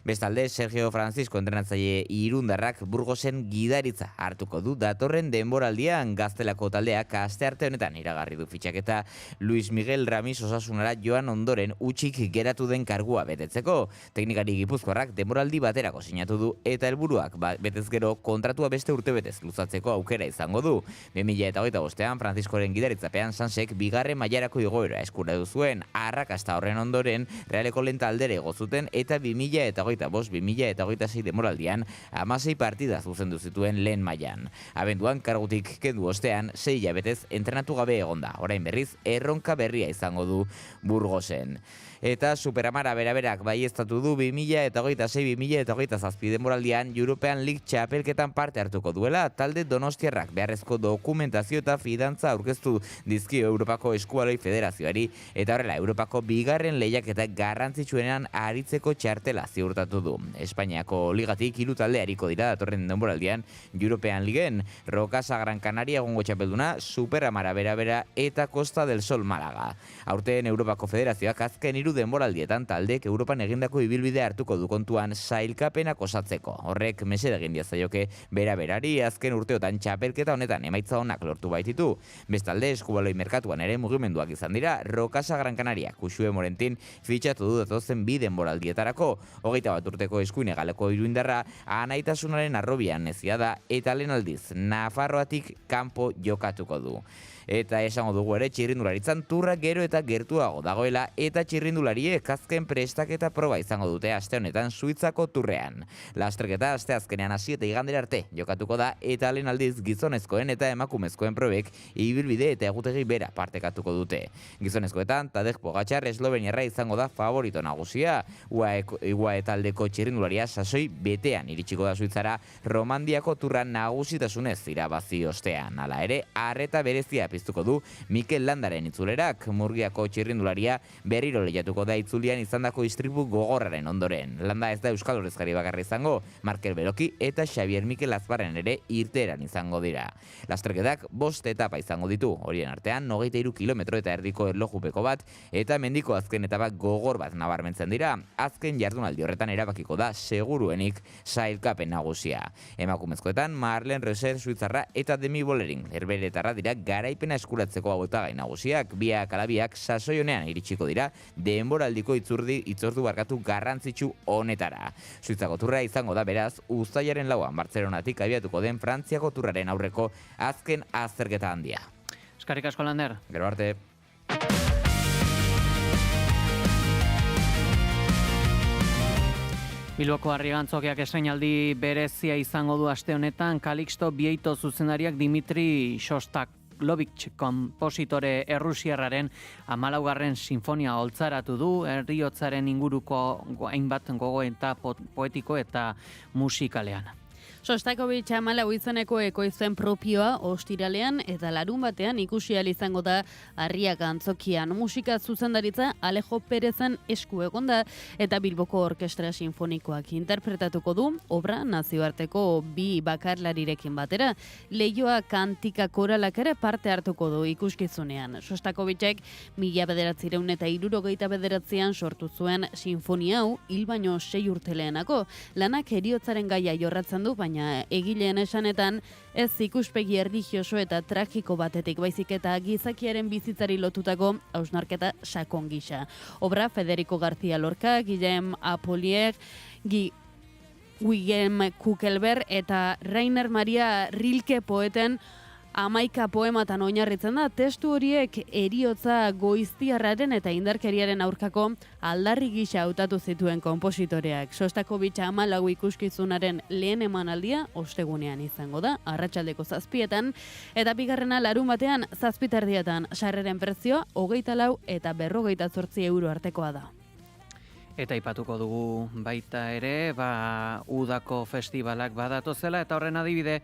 Bestalde, Sergio Francisco entrenatzaile irundarrak Burgosen gidaritza hartuko du datorren denboraldian. Gaztelako taldeak astearte honetan iragarri du fitxaketa Luis Miguel Ramis Osasunara joan ondoren utxik geratu den kargua betetzeko. Teknikari gipuzkoarrak denboraldi baterako sinatu du eta helburuak betez gero kontratua beste urtebetez luzatzeko aukera izango du. 2025ean Franciscoren gidaritzapean Sansek 2. mailarako igoera eskuratu zuen. Arrakasta horren ondoren Realeko lehen taldere gozuten eta 2025-2026 demoraldian 16 partida zuzendu zituen lehen mailan. Abenduan kargutik kendu ostean 6 hilabetez entrenatu gabe egonda. Orain berriz erronka berria izango du Burgosen. Eta Superamara beraberak baieztatu du 2026-2027 denboraldian European League txapelketan parte hartuko duela. Talde donostiarrak beharrezko dokumentazio eta fidantza aurkeztu dizkio Europako Eskualoi Federazioari eta horrela Europako 2. lehiaketa garrantzitsuenean aritzeko txartela ziurtatu du. Espainiako ligatik 3 talde hariko dira datorren denboraldian European Leagueen, Rocasa Gran Canaria egongo txapelduna, Superamara berabera eta Costa del Sol Málaga. Aurten Europako Federazioak azken 3 denboraldietan taldeek Europan egindako ibilbidea hartuko du kontuan sailkapenak osatzeko. Horrek mesede egin diazaioke beraberari azken urteotan txapelketa honetan emaitza onak lortu baititu. Bestalde eskubaloi merkatuan ere mugimenduak izan dira. Rocasa Gran Canaria Kuxue Morentin fitxatu du datozen 2 denboraldietarako. 21 urteko eskuine galeko iruindarra anaitasunaren arrobian nezia da eta lehen aldiz Nafarroatik kanpo jokatuko du. Eta esango dugu ere txirrindularitzan turra gero eta gertuago dagoela eta txirrindulariek azken prestaketa proba izango dute aste honetan Suitzako turrean. Lasterketa aste azkenean hasi eta igandera arte jokatuko da eta lehen aldiz gizonezkoen eta emakumezkoen probek ibilbide eta egutegi bera partekatuko dute. Gizonezkoetan Tadej Pogačar esloveniarra izango da favorito nagusia. UAE taldeko txirrindularia sasoi betean iritsiko da Suitzara Romandiako turra nagusitasunez irabazi ostean. Hala ere, arreta berezia piztuko du Mikel Landaren itzulerak. Murgiako txirrindularia berriro lehiatuko da itzulian izandako istripu gogorraren ondoren. Landa ez da euskal ordezkari bakarra izango, Markel Beloki eta Xavier Mikel Azbarren ere irteeran izango dira. Lasterketak 5 etapa izango ditu, horien artean 23 kilometro eta erdiko erlojupeko bat eta mendiko azken etapa gogor bat nabarmentzen dira. Azken jardunaldi horretan erabakiko da seguruenik sailkapen nagusia. Emakumezkoetan Marlen Reusser Suitzarra eta Demi Bollering herberetarra dira garaipena eskuratzeko hautagai nagusiak. Biak alabiak sasoi honean iritsiko dira denboraldiko itzordu barkatu garrantzitsu honetara. Suitzako turra izango da beraz uztailaren 4 Bartzelonatik abiatuko den Frantziako turraren aurreko azken azterketa handia. Eskerrik asko, Lander. Gero arte. Bilboko Harrigantzokiak estreinaldi berezia izango du aste honetan. Calixto Bieito zuzendariak Dimitri Shostakovich konpositore errusiarraren 14. sinfonia holtzaratu du, herriotzaren inguruko hainbat gogo eta poetiko eta musikalean. Sostakovic 14 izeneko ekoizpen propioa ostiralean eta larun batean ikusi ahal izango da Arriaga antzokian. Musika zuzendaritza Alejo Perezen esku egonda eta Bilboko Orkestra Sinfonikoak interpretatuko du obra nazioarteko bi bakarlarirekin batera. Leioa kantika koralak ere parte hartuko du ikuskizunean. Sostakovicek 1969an sortu zuen sinfonia hau hil baino 6 urte lehenako. Lanak heriotzaren gaia jorratzen du, baina egileen esanetan ez ikuspegi erlijioso eta tragiko batetik baizik eta gizakiaren bizitzari lotutako hausnarketa sakon gisa. Obra Federico García Lorca, Guillem Apollinaire, Guillem Kukelber eta Rainer Maria Rilke poeten 11 poematan oinarritzen da. Testu horiek heriotza goiztiarraren eta indarkeriaren aurkako aldarri gisa hautatu zituen konpositoreak. Sostakovic 14 ikuskizunaren lehen emanaldia ostegunean izango da, arratsaldeko 7etan, eta bigarrena larun batean 7:30. Sarreren prezioa 24 eta 58 euro artekoa da. Eta aipatuko dugu baita ere, udako festivalak badatozela, eta horren adibide,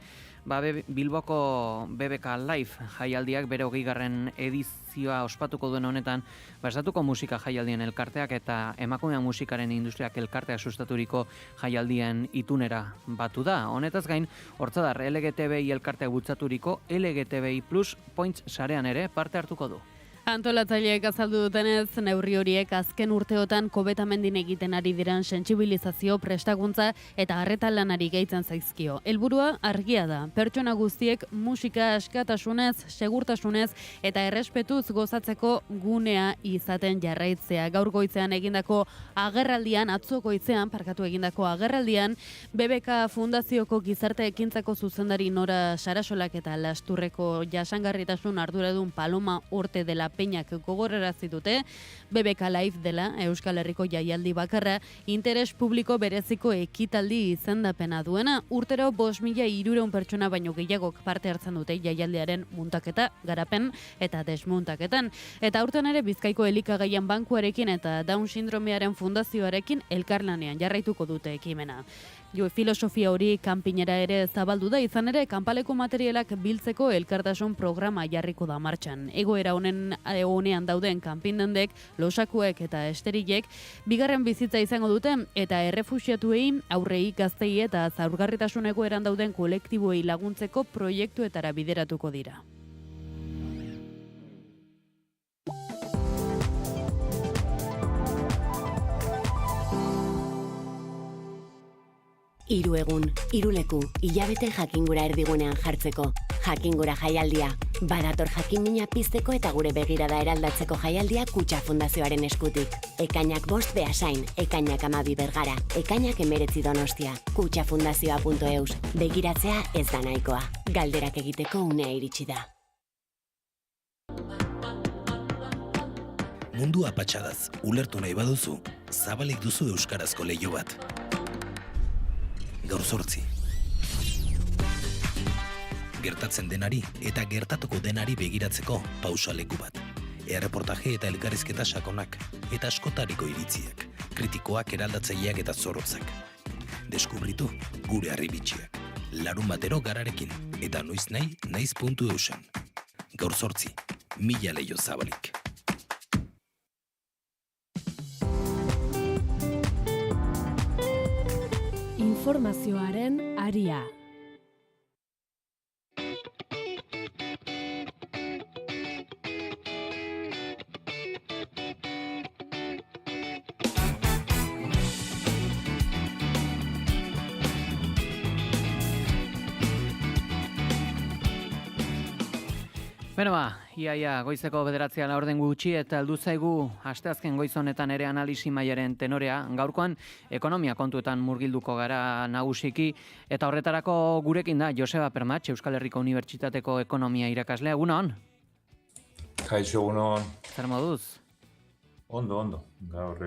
Bilboko BBK Live jaialdiak bere 20. edizioa ospatuko duen honetan, estatuko musika jaialdien elkarteak eta emakumea musikaren industriak elkarteak sustaturiko jaialdien itunera batu da. Honetaz gain, hortzadar LGTBI elkarteak bultzaturiko LGTBI Plus Points sarean ere parte hartuko du. Antolatzaileek azaldu dutenez, neurri horiek azken urteotan kobetamendin egiten ari diran sentsibilizazio, prestakuntza eta arreta lanari gehitzen zaizkio. Helburua argia da, pertsona guztiek musika askatasunez, segurtasunez eta errespetuz gozatzeko gunea izaten jarraitzea. Gaur goizean egindako agerraldian, egindako agerraldian, BBK Fundazioko Gizarte Ekintzako zuzendari Nora Sarasolak eta Lasturreko jasangarritasun arduradun Paloma Orte dela Peñak gogorarazi dute, BBK Live dela Euskal Herriko jaialdi bakarra interes publiko bereziko ekitaldi izendapena duena. Urtero 5.300 pertsona baino gehiagok parte hartzen dute jaialdiaren muntaketa, garapen eta desmuntaketan. Eta aurten ere Bizkaiko Elikagaien Bankuarekin eta Down Sindromearen Fundazioarekin elkarlanean jarraituko dute ekimena. Filosofia hori kanpinera ere zabaldu da, izan ere kanpaleko materialak biltzeko elkartasun programa jarriko da martxan. Egoera honean dauden kanpindendek, losakuek eta esterilek bigarren bizitza izango dute eta errefuxiatuei, aurrei, gaztei eta zaurgarritasun egoeran dauden kolektiboei laguntzeko proiektuetara bideratuko dira. Hiru egun, hiru leku, hilabete jakingura erdigunean jartzeko. Jakingura jaialdia, badator jakinmina pizteko eta gure begirada eraldatzeko jaialdia Kutxa Fundazioaren eskutik. Ekainak 5 Beasain, ekainak 12 Bergara, ekainak 19 Donostia. kutxafundazioa.eus, begiratzea ez da nahikoa. Galderak egiteko unea iritsi da. Mundua patxadaz, ulertu nahi baduzu, zabalik duzu euskarazko leiho bat. Gaur 8. Gertatzen denari eta gertatuko denari begiratzeko pausaleku bat. Erreportaje eta elkarrizketa sakonak eta askotariko iritziak, kritikoak, eraldatzaileak eta zorrotzak. Deskubritu gure harribitxiak. Larun batero gararekin eta noiz nahi, naiz.eusen. Gaur 8. 1000 leiho zabalik. Informazioaren aria. Beno iaia goizeko 9 laurden gutxi eta heldu zaigu asteazken goiz honetan ere analisi mailaren tenorea. Gaurkoan ekonomia kontuetan murgilduko gara nagusiki eta horretarako gurekin da Joseba Permatx, Euskal Herriko Unibertsitateko ekonomia irakaslea. Egunon? Kaixo, egunon. Zer moduz? Ondo. Gaur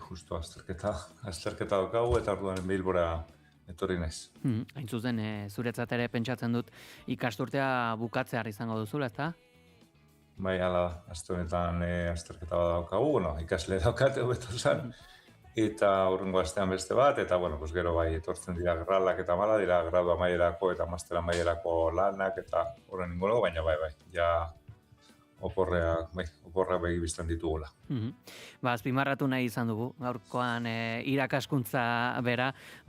justu azterketa daukagu eta orduan Bilbora etorri naiz. Hain zuzen, zuretzat ere pentsatzen dut ikasturtea bukatzear izango duzula, ezta? Bai, hala da, aste honetan azterketa bat daukagu, ikasle daukate hobeto zan, eta hurrengo astean beste bat, eta bueno, pues gero bai etortzen dira gralak eta mala, dira gradu amaierako eta master amaierako lanak, eta horren ingolo, baina bai, ja oporrak begi bizten ditugula. Azpimarratu nahi izan dugu, gaurkoan irakaskuntza bera,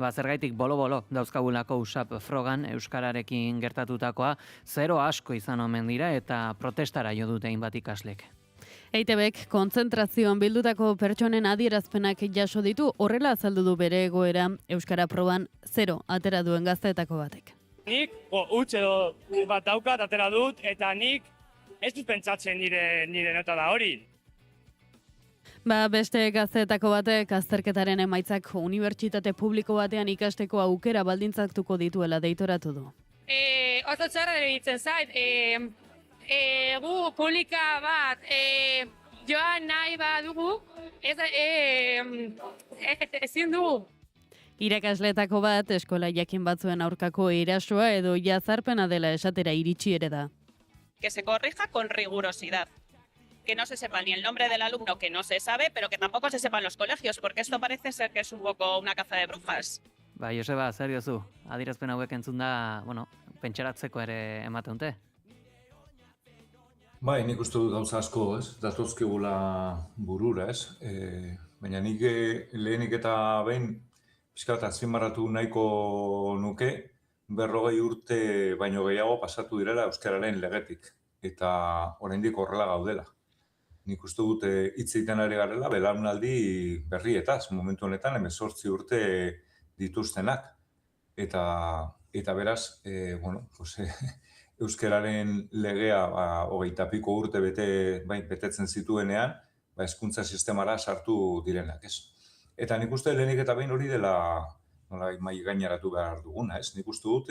zergaitik bolo-bolo dauzkagulako USAP frogan euskararekin gertatutakoa, zero asko izan omen dira eta protestara jo dute hainbat ikaslek. EITBek kontzentrazioan bildutako pertsonen adierazpenak jaso ditu, horrela azaldu du bere egoera euskara proban zero atera duen gazteetako batek. Nik huts edo bat daukat atera dut, eta nik ez dut pentsatzen nire nota da hori. Beste gazteetako batek azterketaren emaitzak unibertsitate publiko batean ikasteko aukera baldintzatuko dituela deitoratu du. Oso txarra iruditzen zait, gu publika bat joan nahi badugu, ezin dugu. Irakasleetako bat eskola jakin batzuen aurkako erasoa edo jazarpena dela esatera iritsi ere da. Que se corrija con rigurosidad. Que no se sepa ni el nombre del alumno, que no se sabe, pero que tampoco se sepa en los colegios, porque esto parece ser que es un poco una caza de brujas. Joseba, zer diozu? Adierazpen hauek entzun da, pentsaratzeko ere ematen dute? Bai, nik uste dut gauza asko, datozkigula burura, baina nik lehenik eta behin pixkat azpimarratu nahiko nuke 40 urte baino gehiago pasatu direla euskararen legetik, eta oraindik horrela gaudela. Nik uste dut hitz egiten ari garela belaunaldi berrietaz, momentu honetan 18 urte dituztenak. Eta beraz, euskararen legea 20 piko urte betetzen zituenean, hezkuntza sistemara sartu direnak, ez? Eta nik uste lehenik eta behin hori dela mai gaineratu behar duguna, ez? Nik uste dut,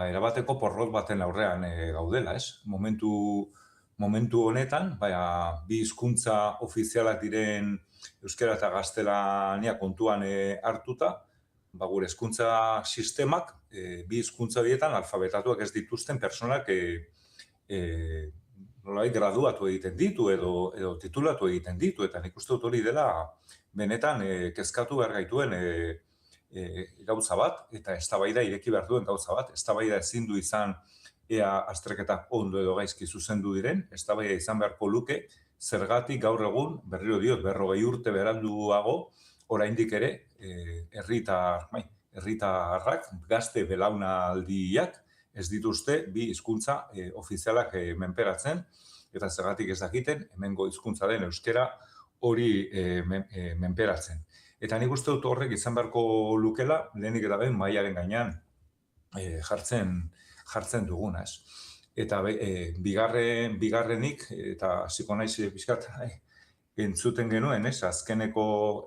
erabateko porrot baten aurrean gaudela, ez? Momentu honetan, bi hizkuntza ofizialak diren euskara eta gaztelania kontuan hartuta, gure hezkuntza sistemak bi hizkuntza horietan alfabetatuak ez dituzten pertsonak graduatu egiten ditu edo titulatu egiten ditu, eta nik uste dut hori dela benetan kezkatu behar gaituen gauza bat, eta eztabaida ireki behar duen gauza bat. Eztabaida ezin du izan ea azterketak ondo edo gaizki zuzendu diren, eztabaida izan beharko luke, zergatik gaur egun, berriro diot, 40 urte beranduago, oraindik ere, herritarrak, gazte belaunaldiak, ez dituzte bi hizkuntza ofizialak menperatzen, eta zergatik ez dakiten, hemengo hizkuntza den euskera hori menperatzen. Eta nik uste dut horrek izan beharko lukela, lehenik eta behin mahaiaren gainean jartzen duguna, ez. Eta bigarrenik, eta hasiko naiz pixkat entzuten genuen, ez, azkeneko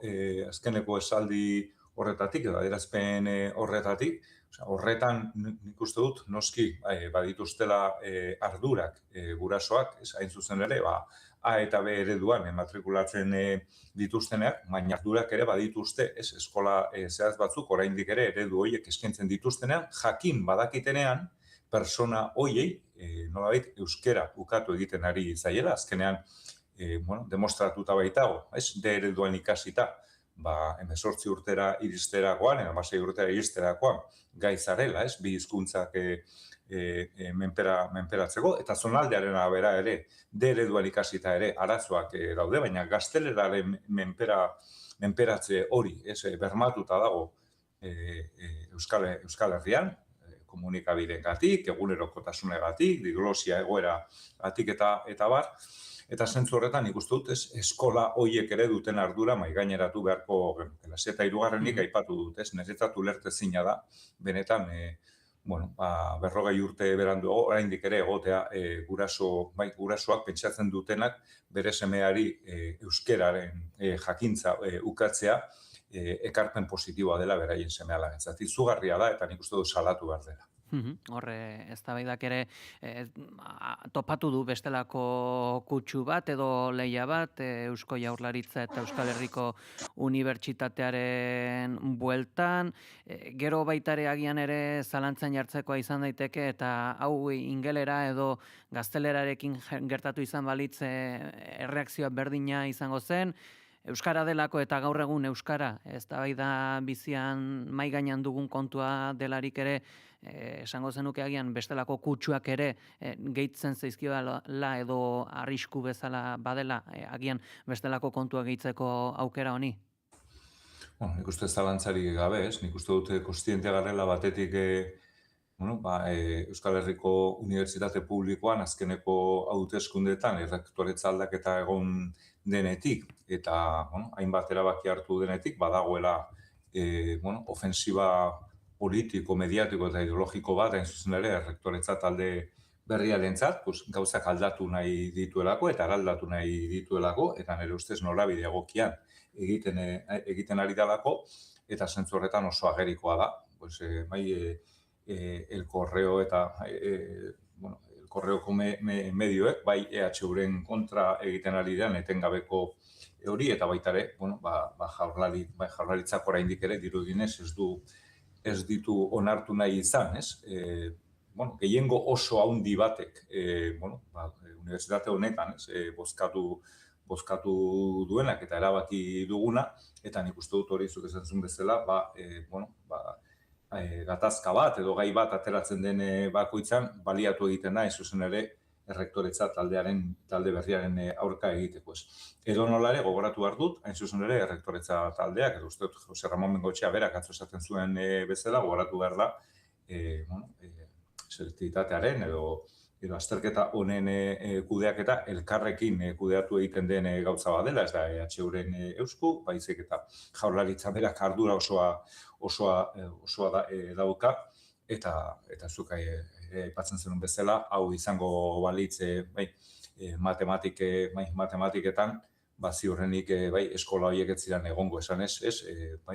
esaldi horretatik, edo adierazpen horretatik, horretan nik uste dut, noski, badituztela ardurak gurasoak, hain zuzen ere, A eta B ereduan matrikulatzen dituzteneak, baina ardurak ere badituzte, eskola zehaz batzuk, oraindik ere eredu horiek eskaintzen dituztenean, jakin badakitenean, persona horiei, nolabait, euskera ukatu egiten ari zaiela, azkenean, demostratuta baitago, D ereduan ikasita, 18 urtera iristerakoan, 16 urtera iristerakoan, gai zarela, bi hizkuntzak menperatzeko, eta zonaldearen arabera ere, D ereduan ikasita ere arazoak daude, baina gazteleraren menperatze hori, bermatuta dago Euskal Herrian, komunikabideengatik, egunerokotasunegatik, diglosia egoeragatik eta bar, eta zentzu horretan ikustu dut, eskola horiek ere duten ardura maigaineratu beharko genukeela. Eta hirugarrenik aipatu dut, niretzat ulertezina da, benetan, 40 urte beranduago, oraindik ere egotea gurasoak pentsatzen dutenak bere semeari euskeraren jakintza ukatzea ekarpen positiboa dela beraien seme-alabentzat. Izugarria da eta nik uste dut salatu behar dela. Horre, eztabaidak ere topatu du bestelako kutsu bat edo lehia bat Eusko Jaurlaritza eta Euskal Herriko Unibertsitatearen bueltan, gero baitare agian ere zalantzan jartzekoa izan daiteke eta hau ingelera edo gaztelerarekin gertatu izan balitz erreakzioa berdina izango zen, Euskara delako eta gaur egun Euskara, ez da bizian mai gainean dugun kontua delarik ere, esango zenuke agian bestelako kutsuak ere gehitzen zaizkiola edo arrisku bezala badela, agian bestelako kontua gehitzeko aukera honi? Nik uste zalantzarik gabe, nik uste dute kontzientea garela batetik Euskal Herriko Unibertsitate Publikoan azkeneko hauteskundeetan errektoretza aldaketa egon denetik eta hainbat erabaki hartu denetik badagoela ofensiba politiko, mediatiko eta ideologiko bat hain zuzen ere errektoretza talde berriarentzat gauzak aldatu nahi dituelako eta eraldatu nahi dituelako eta nire ustez norabide egokian egiten ari dalako eta zentzu horretan oso agerikoa da. El Correo eta el Correoko medioek bai EHUren kontra egiten ari den etengabeko hori eta baita ere, jaurlaritzak oraindik ere dirudienez ez ditu onartu nahi izan, ez? Gehiengo oso handi batek, unibertsitate honetan, bozkatu duenak eta erabaki duguna, eta nik uste dut hori zuk esan zuen bezala, gatazka bat edo gai bat ateratzen den bakoitzan baliatu egiten da, hain zuzen ere errektoretza talde berriaren aurka egiteko. Edo nola ere gogoratu behar dut, hain zuzen ere errektoretza taldeak, edo uste dut Jose Ramon Bengoetxea berak atzo esaten zuen bezala, gogoratu behar da selektibitatearen edo azterketa honen kudeaketa elkarrekin kudeatu egiten den gauza bat dela, ez da EHUren eusku, baizik eta jaurlaritza berak ardura osoa dauka, eta zuk aipatzen zenun bezala, hau izango balitz matematiketan, ziurrenik eskola horiek ez ziren egongo esan ez,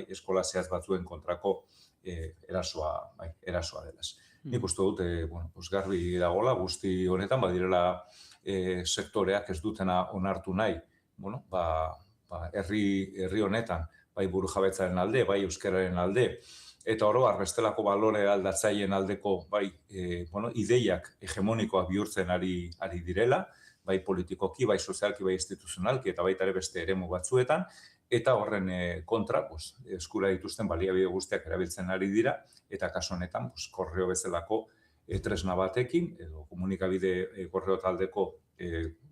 eskola zehaz batzuen kontrako erasoa dela. Nik uste dut, garbi dagoela, guzti honetan, badirela sektoreak ez dutena onartu nahi, herri honetan, bai burujabetzaren alde, bai euskararen alde, eta oro har bestelako balore aldatzaileen aldeko ideiak hegemonikoak bihurtzen ari direla, bai politikoki, bai sozialki, bai instituzionalki, eta baita ere beste eremu batzuetan, eta horren kontra eskura dituzten baliabide guztiak erabiltzen ari dira, eta kasu honetan korreo bezalako tresna batekin, edo komunikabide korreo taldeko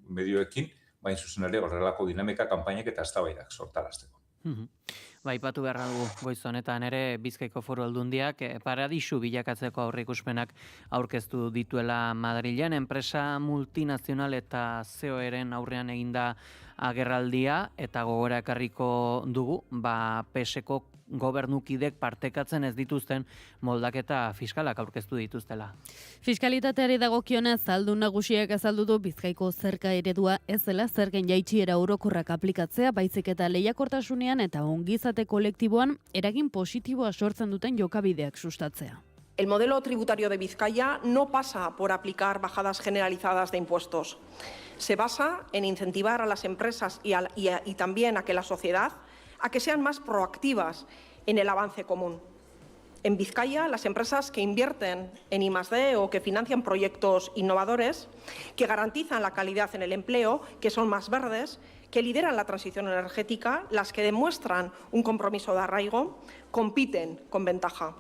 medioekin, bain zuzen ere horrelako dinamika, kanpainak eta eztabaidak sortarazteko. Aipatu beharra dugu goiz honetan ere Bizkaiko Foru Aldundiak paradisu bilakatzeko aurreikuspenak aurkeztu dituela Madrilen, enpresa multinazional eta CEO-ren aurrean eginda agerraldia eta gogora ekarriko dugu, PSeko gobernukidek partekatzen ez dituzten moldaketa fiskalak aurkeztu dituztela. Fiskalitateari dagokionez aldun nagusiak azaldu du Bizkaiko zerga eredua ez dela zergen jaitsiera orokorrak aplikatzea, baizik eta lehiakortasunean eta ongizate kolektiboan eragin positiboa sortzen duten jokabideak sustatzea. El modelo tributario de Vizcaya no pasa por aplicar bajadas generalizadas de impuestos. Se basa en incentivar a las empresas y también a que la sociedad a que sean más proactivas en el avance común. En Vizcaya, las empresas que invierten en I+D o que financian proyectos innovadores, que garantizan la calidad en el empleo, que son más verdes, que lideran la transición energética, las que demuestran un compromiso de arraigo, compiten con ventaja,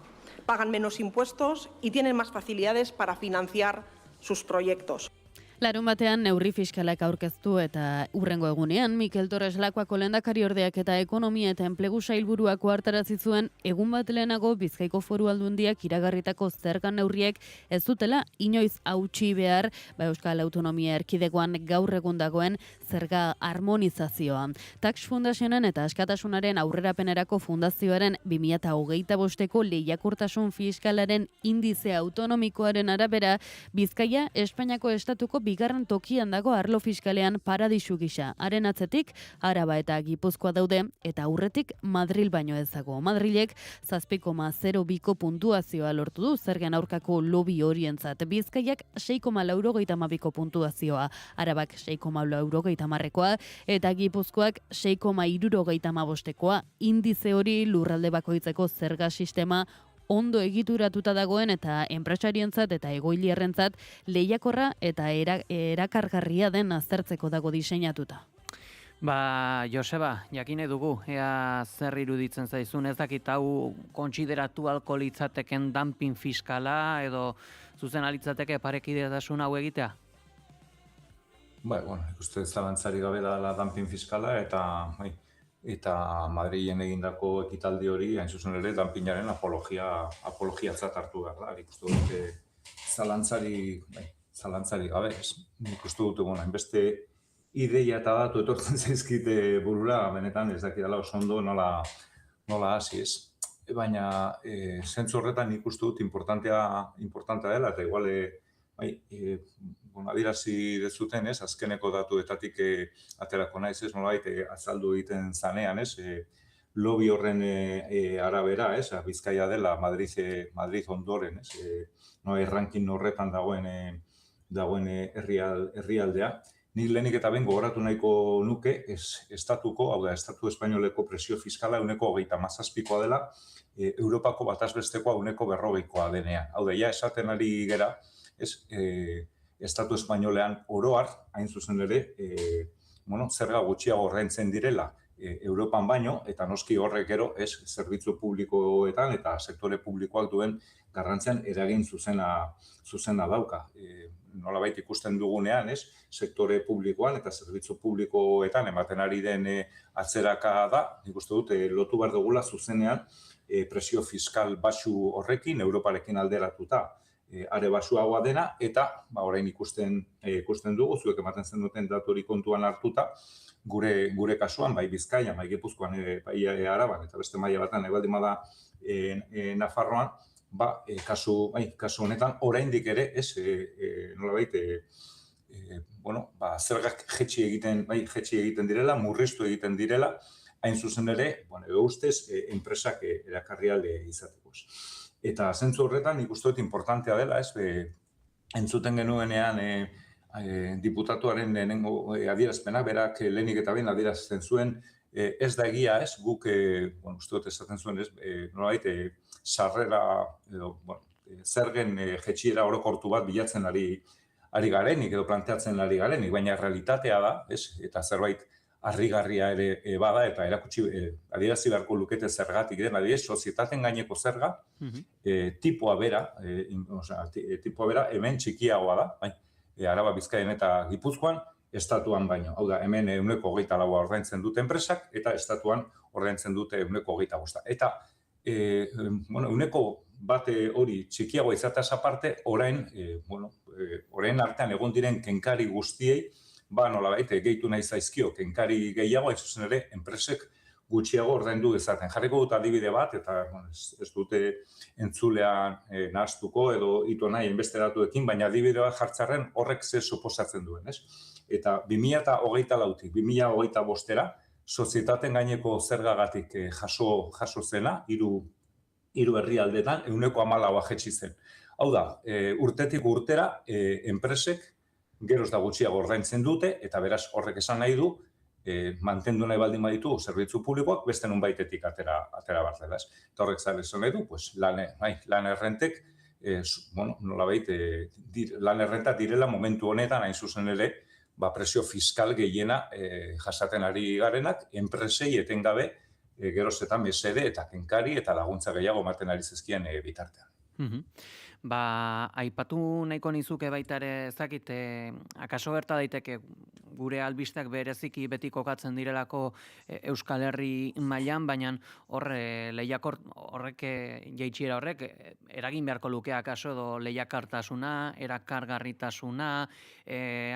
pagan menos impuestos y tienen más facilidades para financiar sus proyectos. Larun batean neurri fiskalak aurkeztu eta hurrengo egunean Mikel Torres Lakuako lehendakariordeak eta ekonomia eta enplegu sailburuak ohartarazi zuen egun bat lehenago Bizkaiko Foru Aldundiak iragarritako zerga neurriek ez dutela inoiz hautsi behar Euskal Autonomia Erkidegoan gaur egun dagoen zerga harmonizazioa. Tax Fundazionen eta Askatasunaren Aurrerapenerako Fundazioaren 2025ko lehiakortasun fiskalaren indize autonomikoaren arabera Bizkaia Espainiako estatuko bigarren tokian dago arlo fiskalean paradisu gisa. Haren atzetik, Araba eta Gipuzkoa daude, eta aurretik Madril baino ez dago. Madrilek 7,02ko puntuazioa lortu du zergen aurkako lobi horientzat. Bizkaiak 6,82ko puntuazioa, Arabak 6,80koa eta Gipuzkoak 6,75koa. Indize hori lurralde bakoitzeko zerga sistema ondo egituratuta dagoen eta enpresarientzat eta egoiliarrentzat lehiakorra eta erakargarria den aztertzeko dago diseinatuta. Joseba, jakine dugu, ea zer iruditzen zaizun, ez dakit hau kontsideratu alko litzateken dumping fiskala edo zuzen alitzateke parekidetasuna hau egitea? Ikuste zalantzari gabe dela dumping fiskala eta Madrilen egindako ekitaldi hori, hain zuzen ere, dumpingaren apologiatzat hartu behar da. Ikuste dut zalantzari gabe, ikuste dut, hainbeste ideia eta datu etortzen zaizkite burura, benetan ez dakidala oso ondo nola hasi ez. Baina, zentzu horretan ikuste dut importantea dela, eta igual, adierazi dezuten, ez, azkeneko datuetatik aterako naiz, ez, nolabait azaldu egiten zanean, ez, lobby horren arabera, ez, Bizkaia dela Madrid ondoren, ez, ranking horretan dagoen herrialdea. Nik lehenik eta behin gogoratu nahiko nuke, estatuko, hau da, estatu espainoleko presio fiskala 37%koa dela, Europako batazbestekoa 40%koa denean. Hau da, ja esaten ari gera, estatu espainolean oroar, hain zuzen ere, zerga gutxiago ordaintzen direla Europan baino, eta noski horrek gero, zerbitzu publikoetan eta sektore publikoak duen garrantzian eragin zuzena dauka. Nolabait ikusten dugunean, sektore publikoan eta zerbitzu publikoetan ematen ari den atzeraka da, nik uste dut, lotu behar dugula zuzenean presio fiskal baxu horrekin, Europarekin alderatuta are baxuagoa dena, eta orain ikusten dugu, zuek ematen zen duten datu hori kontuan hartuta, gure kasuan, bai Bizkaian, bai Gipuzkoan, bai Araban, eta beste maila batan, baldin bada Nafarroan, kasu honetan, oraindik ere, nolabait, zergak jetxi egiten direla, murriztu egiten direla, hain zuzen ere, ustez, enpresak erakarri alde izateko. Eta zentzu horretan, ikustu dut importantea dela, entzuten genuenean diputatuaren lehenengo adierazpena, berak lehenik eta behin adierazten zuen, ez da egia, guk, uste dut esaten zuen, nolabait, sarrera, zergen jetxiera orokortu bat bilatzen ari garenik, edo planteatzen ari garenik, baina realitatea da, eta zerbait harrigarria ere bada, eta erakutsi adierazi beharko lukete zergatik den, adibidez, sozietateen gaineko zerga, tipoa bera hemen txikiagoa da, Araba, Bizkaian eta Gipuzkoan, estatuan baino. Hau da, hemen 24% ordaintzen dute enpresak, eta estatuan ordaintzen dute 25%. Eta, 1% hori txikiagoa izateaz aparte, orain artean egon diren kenkari guztiei, nolabait, gehitu nahi zaizkio, kenkari gehiago, ez zuzen ere, enpresek gutxiago ordaindu dezaten. Jarriko dut adibide bat, eta ez dute entzulean nahaztuko edo ito nahi enbesteratuekin, baina adibide bat jartzarren horrek ze suposatzen duen, ez? Eta 2024-tik 2025-era, sozietateen gaineko zergagatik jaso zena, hiru herrialdetan, 14% jetsi zen. Hau da, urtetik urtera, enpresek geroz da gutxiago ordaintzen dute, eta beraz horrek esan nahi du, mantendu nahi baldin baditu zerbitzu publikoak beste nonbaitetik atera behar dela. Eta horrek esan nahi du, lan errentek, nolabait, lan errenta direla momentu honetan hain zuzen ere, presio fiskal gehiena jasaten ari garenak, enpresei etengabe gerozetan mesede eta kenkari eta laguntza gehiago ematen ari zizkien bitartean. Aipatu nahiko nizuke baita ere ezakit, akaso gerta daiteke gure albisteak bereziki beti kokatzen direlako Euskal Herri mailan, baina horrek jaitsiera horrek eragin beharko luke akaso edo lehiakartasuna, erakargarritasuna,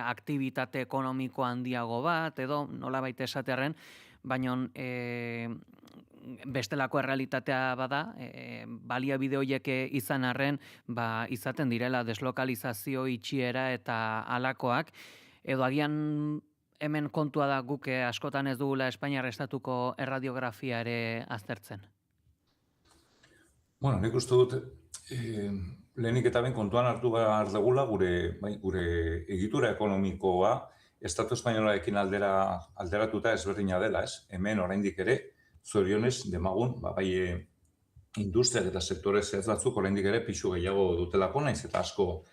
aktibitate ekonomiko handiago bat, edo nolabait esatearren, baina bestelako errealitatea bada, baliabide horiek izan arren, izaten direla deslokalizazio, itxiera eta halakoak, edo agian hemen kontua da guk askotan ez dugula Espainiar estatuko erradiografia ere aztertzen. Nik uste dut, lehenik eta ben kontuan hartu behar dugula gure egitura ekonomikoa estatu espainolarekin alderatuta ezberdina dela, ez? Hemen oraindik ere, zorionez, demagun, bai industriak eta sektore zehatz batzuk oraindik ere pixu gehiago dutelako naiz eta asko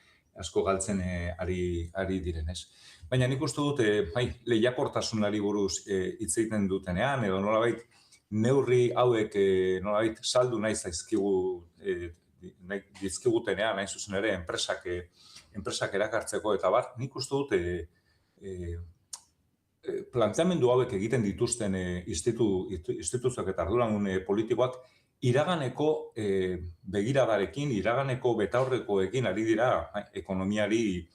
galtzen ari direnez. Baina nik uste dut, lehiakortasunari buruz hitz egiten dutenean, edo nolabait neurri hauek nolabait saldu nahi zaizkigu dizkigutenean, hain zuzen ere, enpresak erakartzeko eta bar, nik uste dut planteamendu hauek egiten dituzten instituzioak eta arduradun politikoak iraganeko begiradarekin, iraganeko betaurrekoekin ari dira ekonomiari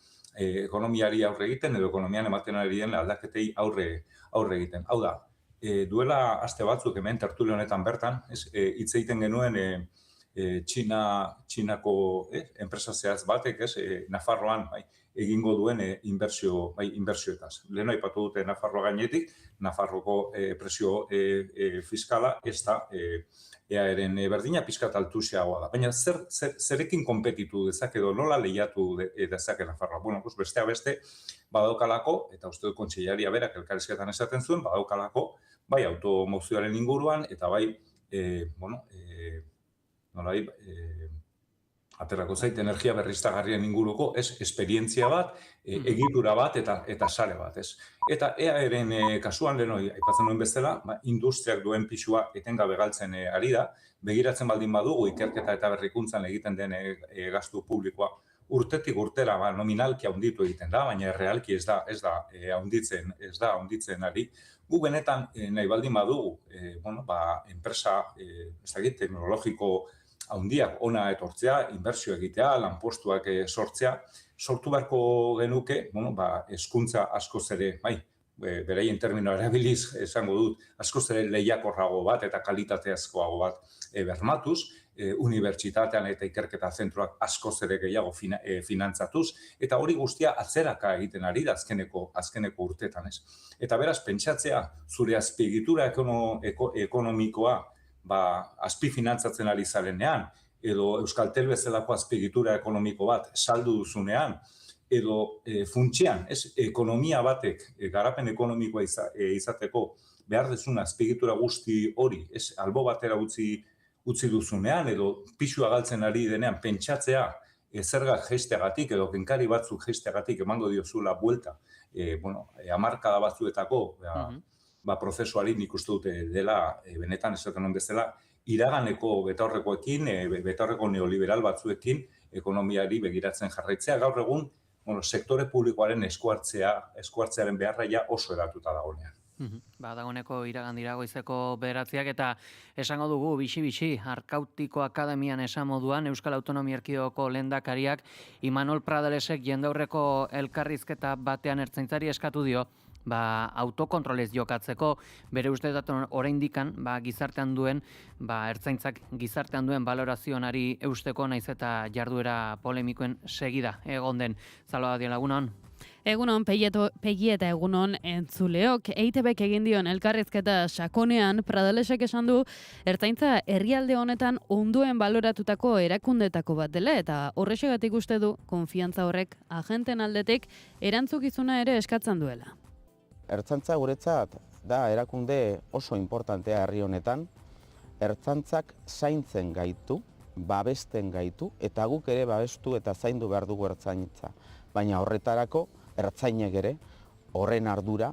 aurre egiten edo ekonomian ematen ari diren aldaketei aurre egiten. Hau da, duela aste batzuk hemen tertulio honetan bertan, hitz egiten genuen Txinako enpresa zehaz batek, Nafarroan egingo duen inbertsioetaz. Lehen aipatu dute Nafarroa gainetik, Nafarroko presio fiskala ez da EAEren berdina pixkat altuxeagoa da. Baina zerekin konpetitu dezake edo nola lehiatu dezake Nafarroa? Bueno, besteak beste, badaukalako, eta uste dut kontseilaria berak elkarrizketan esaten zuen, badaukalako, bai automozioaren inguruan, eta bai, aterako zait, energia berriztagarrien inguruko, esperientzia bat, egitura bat eta sare bat, ez. Eta EAEren kasuan, lehen aipatzen nuen bezala, industriak duen pisua etengabe galtzen ari da, begiratzen baldin badugu ikerketa eta berrikuntzan egiten den gastu publikoa urtetik urtera nominalki handitu egiten da, baina realki ez da handitzen ari. Gu benetan nahi baldin badugu, enpresa teknologiko handiak ona etortzea, inbertsio egitea, lanpostuak sortzea, sortu beharko genuke, hezkuntza askoz ere, beraien terminoa erabiliz esango dut, askoz ere lehiakorrago bat eta kalitatezkoago bat bermatuz, unibertsitatean eta ikerketa zentroak askoz ere gehiago finantzatuz, eta hori guztia atzeraka egiten ari da azkeneko urtetan, ez. Eta beraz, pentsatzea, zure azpiegitura ekonomikoa azpifinantzatzen ari zarenean, edo Euskaltel bezalako azpiegitura ekonomiko bat saldu duzunean, edo funtsian, ekonomia batek, garapen ekonomikoa izateko behar dezuna azpiegitura guzti hori, albo batera utzi duzunean, edo pisua galtzen ari denean pentsatzea zergak jeisteagatik, edo kenkari batzuk jeisteagatik emango diozula buelta, hamarkada batzuetako, prozesuari nik uste dute dela, benetan esaten non bezala, iraganeko betaurrekoekin, betaurreko neoliberal batzuekin, ekonomiari begiratzen jarraitzea, gaur egun, sektore publikoaren eskuartzearen beharra oso eratuta dagoenean. Dagoeneko iragan dira goizeko 9 eta esango dugu bixi-bixi Arkautiko Akademian esan moduan Euskal Autonomia Erkidegoko lehendakariak Imanol Pradalesek jendaurreko elkarrizketa batean ertzaintzari eskatu dio autokontrolez jokatzeko, bere usteetan oraindikan gizartean duen, ertzaintzak gizartean duen balorazionari eusteko naiz eta jarduera polemikoen segida egon den. Zaloa dien lagunon? Egunon, Pegi eta egunon entzuleok. EITBek egin dion elkarrizketa sakonean, Pradalesek esan du, ertzaintza herrialde honetan onduen baloratutako erakundetako bat dela, eta horrexegatik uste du, konfiantza horrek agenten aldetik erantzukizuna ere eskatzen duela. Ertzaintza guretzat da erakunde oso importantea herri honetan, ertzaintzak zaintzen gaitu, babesten gaitu, eta guk ere babestu eta zaindu behar dugu ertzaintza. Baina horretarako, ertzainek ere, horren ardura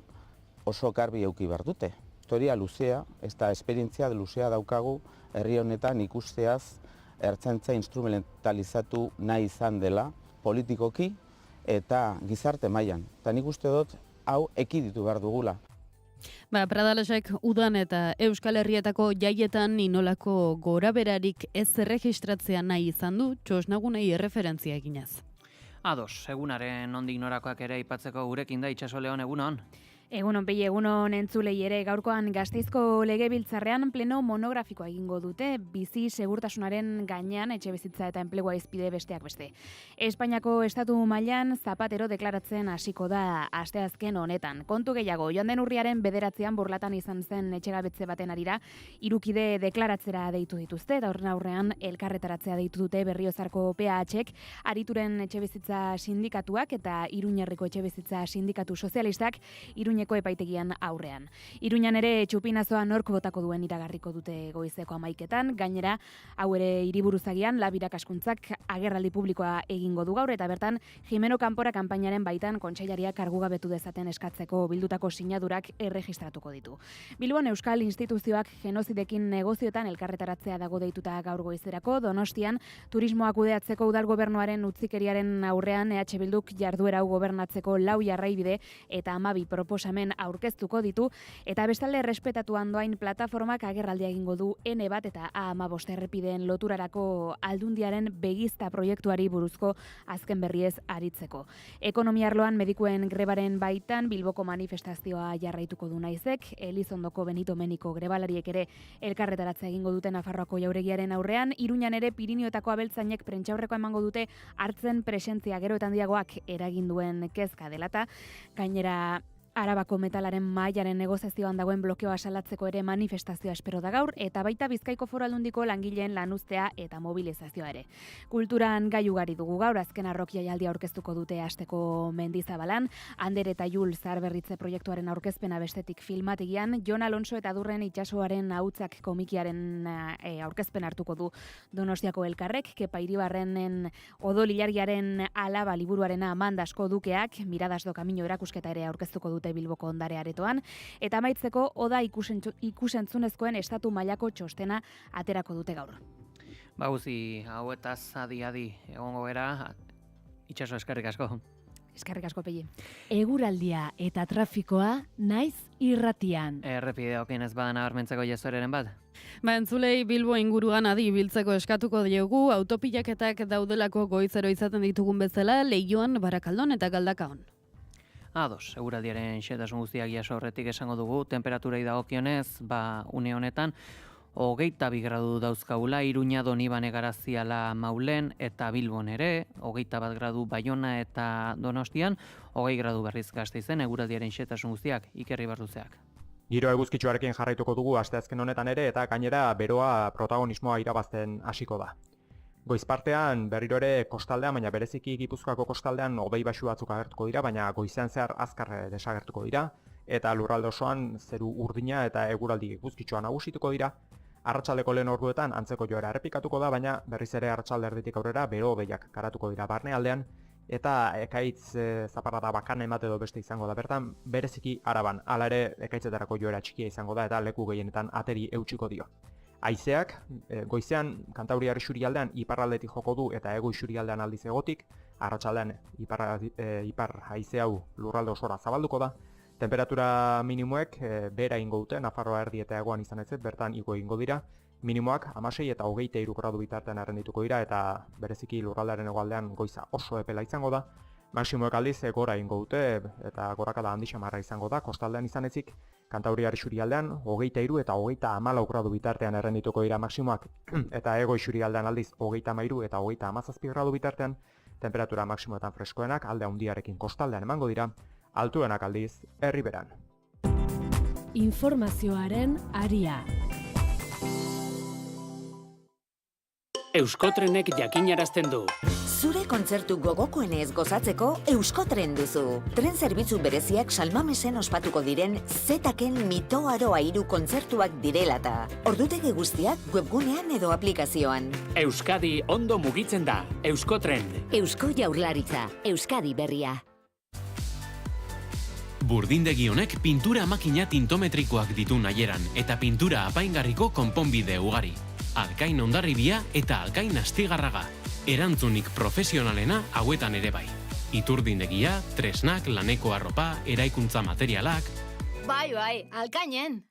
oso garbi eduki behar dute. Historia luzea, ez da esperientzia luzea daukagu herri honetan ikusteaz ertzaintza instrumentalizatu nahi izan dela politikoki eta gizarte mailan. Eta nik uste dut, hau ekiditu behar dugula. Pradalesek udan eta Euskal Herrietako jaietan inolako goraberarik ez erregistratzea nahi izan du, txosnagunei erreferentzia eginez. Ados, egunaren nondik norakoak ere aipatzeko gurekin da, Itxaso Leon, egunon? Egunon, Pei, egunon entzulei ere gaurkoan Gasteizko Legebiltzarrean pleno monografikoa egingo dute, bizi segurtasunaren gainean etxebizitza eta enplegua izpide besteak beste. Espainiako estatu mailan Zapatero deklaratzen hasiko da asteazken honetan. Kontu gehiago, joan den urriaren 9 Burlatan izan zen etxegabetze baten arira, 3 kide deklaratzera deitu dituzte, eta horren aurrean elkarretaratzea deitu dute Berriozarko PAHek, Arituren etxebizitza sindikatuak eta Iruñerriko etxebizitza sindikatu sozialistak, Iruñerriko iruñeko epaitegian aurrean. Iruñan ere txupinazoa nork botako duen iragarriko dute goizeko 11etan, gainera hau ere hiriburuzagian lab irakaskuntzak agerraldi publikoa egingo du gaur eta bertan Jimeno Kanpora kanpainaren baitan kontseilariak kargugabetu dezaten eskatzeko bildutako sinadurak erregistratuko ditu. Bilbon euskal instituzioak genozidekin negozioetan elkarretaratzea dago deituta gaur goizerako, Donostian turismoa kudeatzeko udal gobernuaren utzikeriaren aurrean EH Bilduk jarduera hau gobernatzeko 4 jarraibide eta 12 proposamen aurkeztuko ditu, eta bestalde errespetatu andoain plataformak agerraldia egingo du N1 eta A15 errepideen loturarako aldundiaren begizta proiektuari buruzko azken berriez aritzeko. Ekonomia arloan medikuen grebaren baitan Bilboko manifestazioa jarraituko du Naizek, Elizondoko Benito Meniko grebalariek ere elkarretaratzea egingo dute Nafarroako jauregiaren aurrean, Iruñan ere Pirinioetako abeltzainek prentsaurrekoa emango dute hartzen presentzia gero eta handiagoak eragin duen kezka delata. Gainera Arabako metalaren mailaren negoziazioan dagoen blokeoa salatzeko ere manifestazioa espero da gaur, eta baita Bizkaiko Foru Aldundiko langileen lanuztea eta mobilizazioa ere. Kulturan gai ugari dugu gaur, azken arroki jaialdia aurkeztuko dute asteko Mendizabalan, Ander eta Jul zaharberritze proiektuaren aurkezpena bestetik filmategian, Jon Alonso eta Durren itsasoaren ahutsak komikiaren aurkezpen hartuko du Donostiako Elkarrek, Kepa Iribarrenen Odol Ilargiaren alaba liburuarena Amandasko dukeak, Miradas do Camino erakusketa ere aurkeztuko dute Bilboko Ondare Aretoan, eta amaitzeko Oda ikusentzunezkoen estatu mailako txostena aterako dute gaur. Bauzi, hauetaz adi egongo gara, itxaso eskerrik asko. Eskerrik asko, Pegi. Eguraldia eta trafikoa naiz irratian. Errepideokin ez badan abarmentzeko jezoreren bat? Entzulei Bilbo inguruan adi ibiltzeko eskatuko diegu, autopilaketak daudelako goizero izaten ditugun bezala, Leioan, Barakaldon eta Galdakaon. Ados, eguraldiaren xehetasun guztiak jaso horretik esango dugu, temperaturai dagokionez, une honetan, 22 gradu dauzkagula, Iruña Donibane Garaziala Maulen eta Bilbon ere, 21 gradu Baiona eta Donostian, 20 gradu berriz Gasteizen, eguraldiaren xehetasun guztiak, Iker Ibarruzeak. Giro eguzkitsuarekin jarraituko dugu asteazken honetan ere, eta gainera beroa protagonismoa irabazten hasiko da. Goizpartean berriro ere kostaldean, baina bereziki Gipuzkoako kostaldean hodei baxu batzuk agertuko dira, baina goizean zehar azkar desagertuko dira, eta lurralde osoan zeru urdina eta eguraldi eguzkitsua nagusituko dira. Arratsaldeko lehen orduetan antzeko joera errepikatuko da, baina berriz ere arratsalde erditik aurrera bero hodeiak garatuko dira barnealdean, eta ekaitz zaparrada bakan emate edo beste izango da bertan, bereziki Araban. Hala ere ekaitzetarako joera txikia izango da eta leku gehienetan ateri eutsiko dio. Haizeak, goizean Kantauriar isurialdean iparraldetik joko du eta hego isurialdean aldiz egotik, arratsaldean ipar haize hau lurralde osora zabalduko da. Temperatura minimoek behera egingo dute, Nafarroa erdi eta hegoan izan ez, bertan igo egingo dira. Minimoak 16 eta 23 gradu bitartean errendituko dira eta bereziki lurraldearen hegoaldean goiza oso epela izango da. Maximoek aldiz gora egingo dute eta gorakada handi samarra izango da, kostaldean izan ezik, Kantauriar isurialdean 23 eta 34 gradu bitartean errendituko dira maximoak, eta hego isurialdean aldiz 33 eta 37 gradu bitartean, temperatura maximoetan freskoenak alde handiarekin kostaldean emango dira, altuenak aldiz Erriberan. Informazioaren aria. Euskotrenek jakinarazten du. Zure kontzertu gogokoenez gozatzeko Euskotren duzu. Tren zerbitzu bereziak Salmamesen ospatuko diren Zetaken Mito Aroa 3 kontzertuak direlata. Ordutegi guztiak webgunean edo aplikazioan. Euskadi ondo mugitzen da. Euskotren. Eusko Jaurlaritza. Euskadi berria. Burdindegi honek pintura makina tintometrikoak ditu nahieran eta pintura apaingarriko konponbide ugari. Alkain Hondarribia eta Alkain Astigarraga. Erantzunik profesionalena hauetan ere bai. Iturdindegia, tresnak, laneko arropa, eraikuntza materialak. Bai, Alkainen!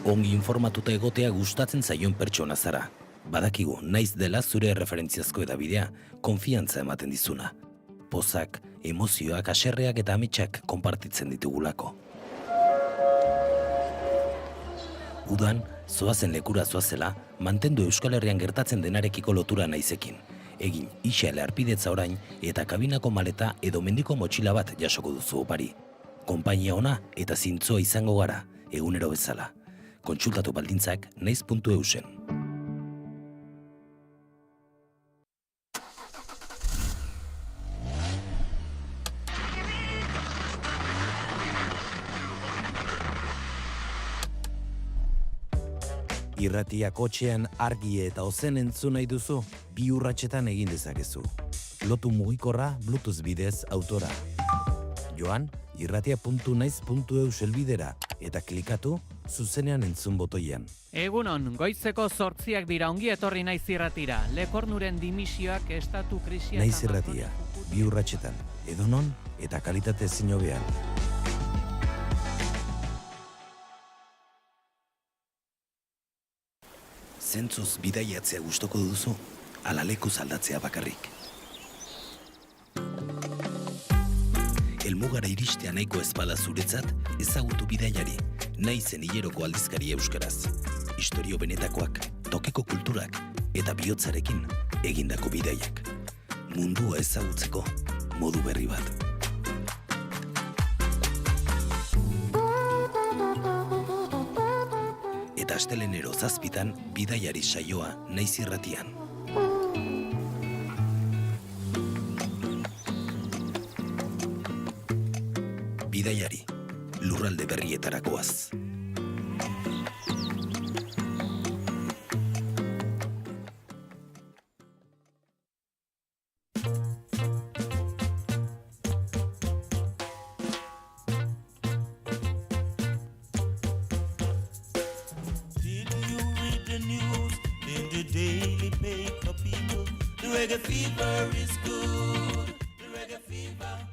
Ongi informatuta egotea gustatzen zaion pertsona zara. Badakigu, naiz dela zure referentziazko edabidea, konfiantza ematen dizuna. Pozak, emozioak, haserreak eta ametsak konpartitzen ditugulako. Udan, zoazen lekura zoazela, mantendu Euskal Herrian gertatzen denarekiko lotura naizekin. Egin isale arpidetza orain eta kabinako maleta edo mendiko motxila bat jasoko duzu opari. Konpainia ona eta zintzoa izango gara, egunero bezala. Kontsultatu baldintzak naiz.eusen. Irratia kotxean argi eta ozen entzun nahi duzu, 2 urratsetan egin dezakezu. Lotu mugikorra Bluetooth bidez autora. Joan, irratia.naiz.eu helbidera eta klikatu zuzenean entzun botoian. Egunon, goizeko 8 dira, ongi etorri Naiz Irratira. Lekornuren dimisioak estatu krisia... Naiz Irratia, 2 urratsetan, edonon eta kalitate ezin hobean. Zentzuz bidaiatzea gustoko duzu, ala lekuz aldatzea bakarrik. Helmugara iristea nahiko ezpada zuretzat, ezagutu bidaiari, Naizen hileroko aldizkari euskaraz. Istorio benetakoak, tokiko kulturak eta bihotzarekin egindako bidaiak. Mundua ezagutzeko modu berri bat. Eta astelenero 7 bidaiari saioa Naiz Irratian. Bidaiari, lurralde berrietarakoaz.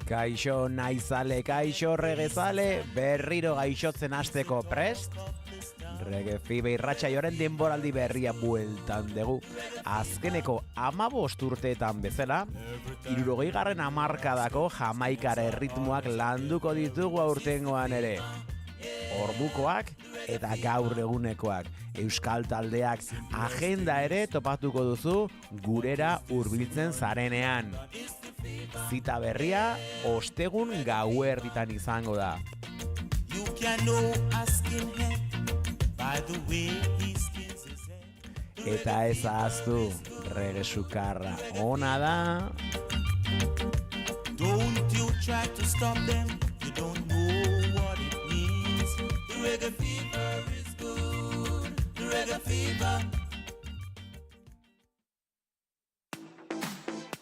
Kaixo naizale, kaixo regezale, berriro gaixotzen hasteko prest? Rege Fiba irratsaioaren denboraldi berria bueltan dugu. Azkeneko 15 urteetan bezala, 60. hamarkadako Jamaikar erritmoak landuko ditugu aurtengoan ere. Ordukoak eta gaur egunekoak. Euskal taldeak agenda ere topatuko duzu gurera hurbiltzen zarenean. Zita berria ostegun gauerditan izango da. Eta ez ahaztu, Rege Sukarra ona da. Don't you try to stop them, you don't know what it means. The reggae fever is good, the reggae fever.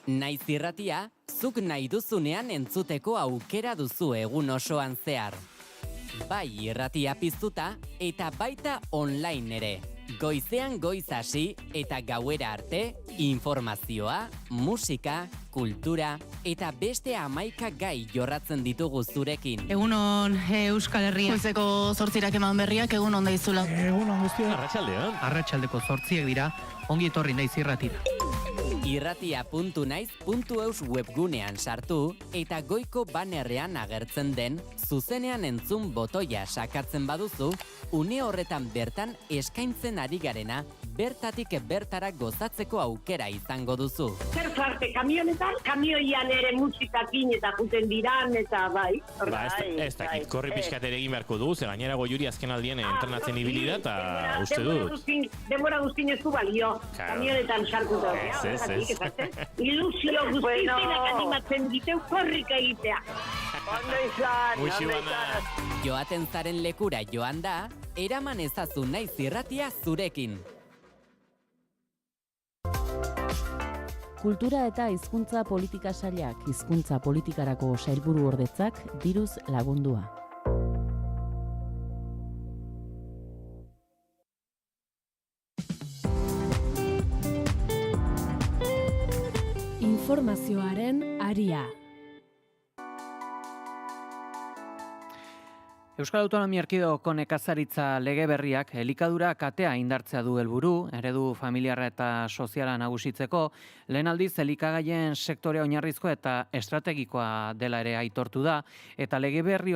Naiz Irratia, zuk nahi duzunean entzuteko aukera duzu egun osoan zehar. Bai irratia piztuta eta baita online ere. Goizean goiz hasi eta gauera arte, informazioa, musika, kultura eta beste 11 gai jorratzen ditugu zurekin. Egunon Euskal Herria. Goizeko 8 eman berriak, egunon daizula. Egunon guztia. Arratsaldean. Arratsaldeko 8 dira, ongi etorri Naiz Irratira. Irratia.naiz.eus webgunean sartu eta goiko banerrean agertzen den zuzenean entzun botoia sakatzen baduzu, une horretan bertan eskaintzen ari garena bertatik bertara gozatzeko aukera izango duzu. Zer zarte, kamionetan, kamioian ere musikakin eta juten diran eta bai. Ez dakit, korri pixkat ere egin beharko du, ze gainera Goiuri azken aldien entrenatzen ibili da, eta uste dut. Denbora guztin ez du balio, kamionetan sartuta. Ilusio guztiak animatzen diteu korrika egitea. Ondo izan. Joaten zaren lekura joan da, eraman ezazu Naiz Irratia zurekin. Kultura eta hizkuntza politika sailak, hizkuntza politikarako sailburu ordetzak diruz lagundua. Informazioaren aria. Euskal Autonomia Erkidegoko nekazaritza lege berriak elikadura katea indartzea du helburu, eredu familiarra eta soziala nagusitzeko, lehen aldiz elikagaien sektorea oinarrizko eta estrategikoa dela ere aitortu da, eta lege berri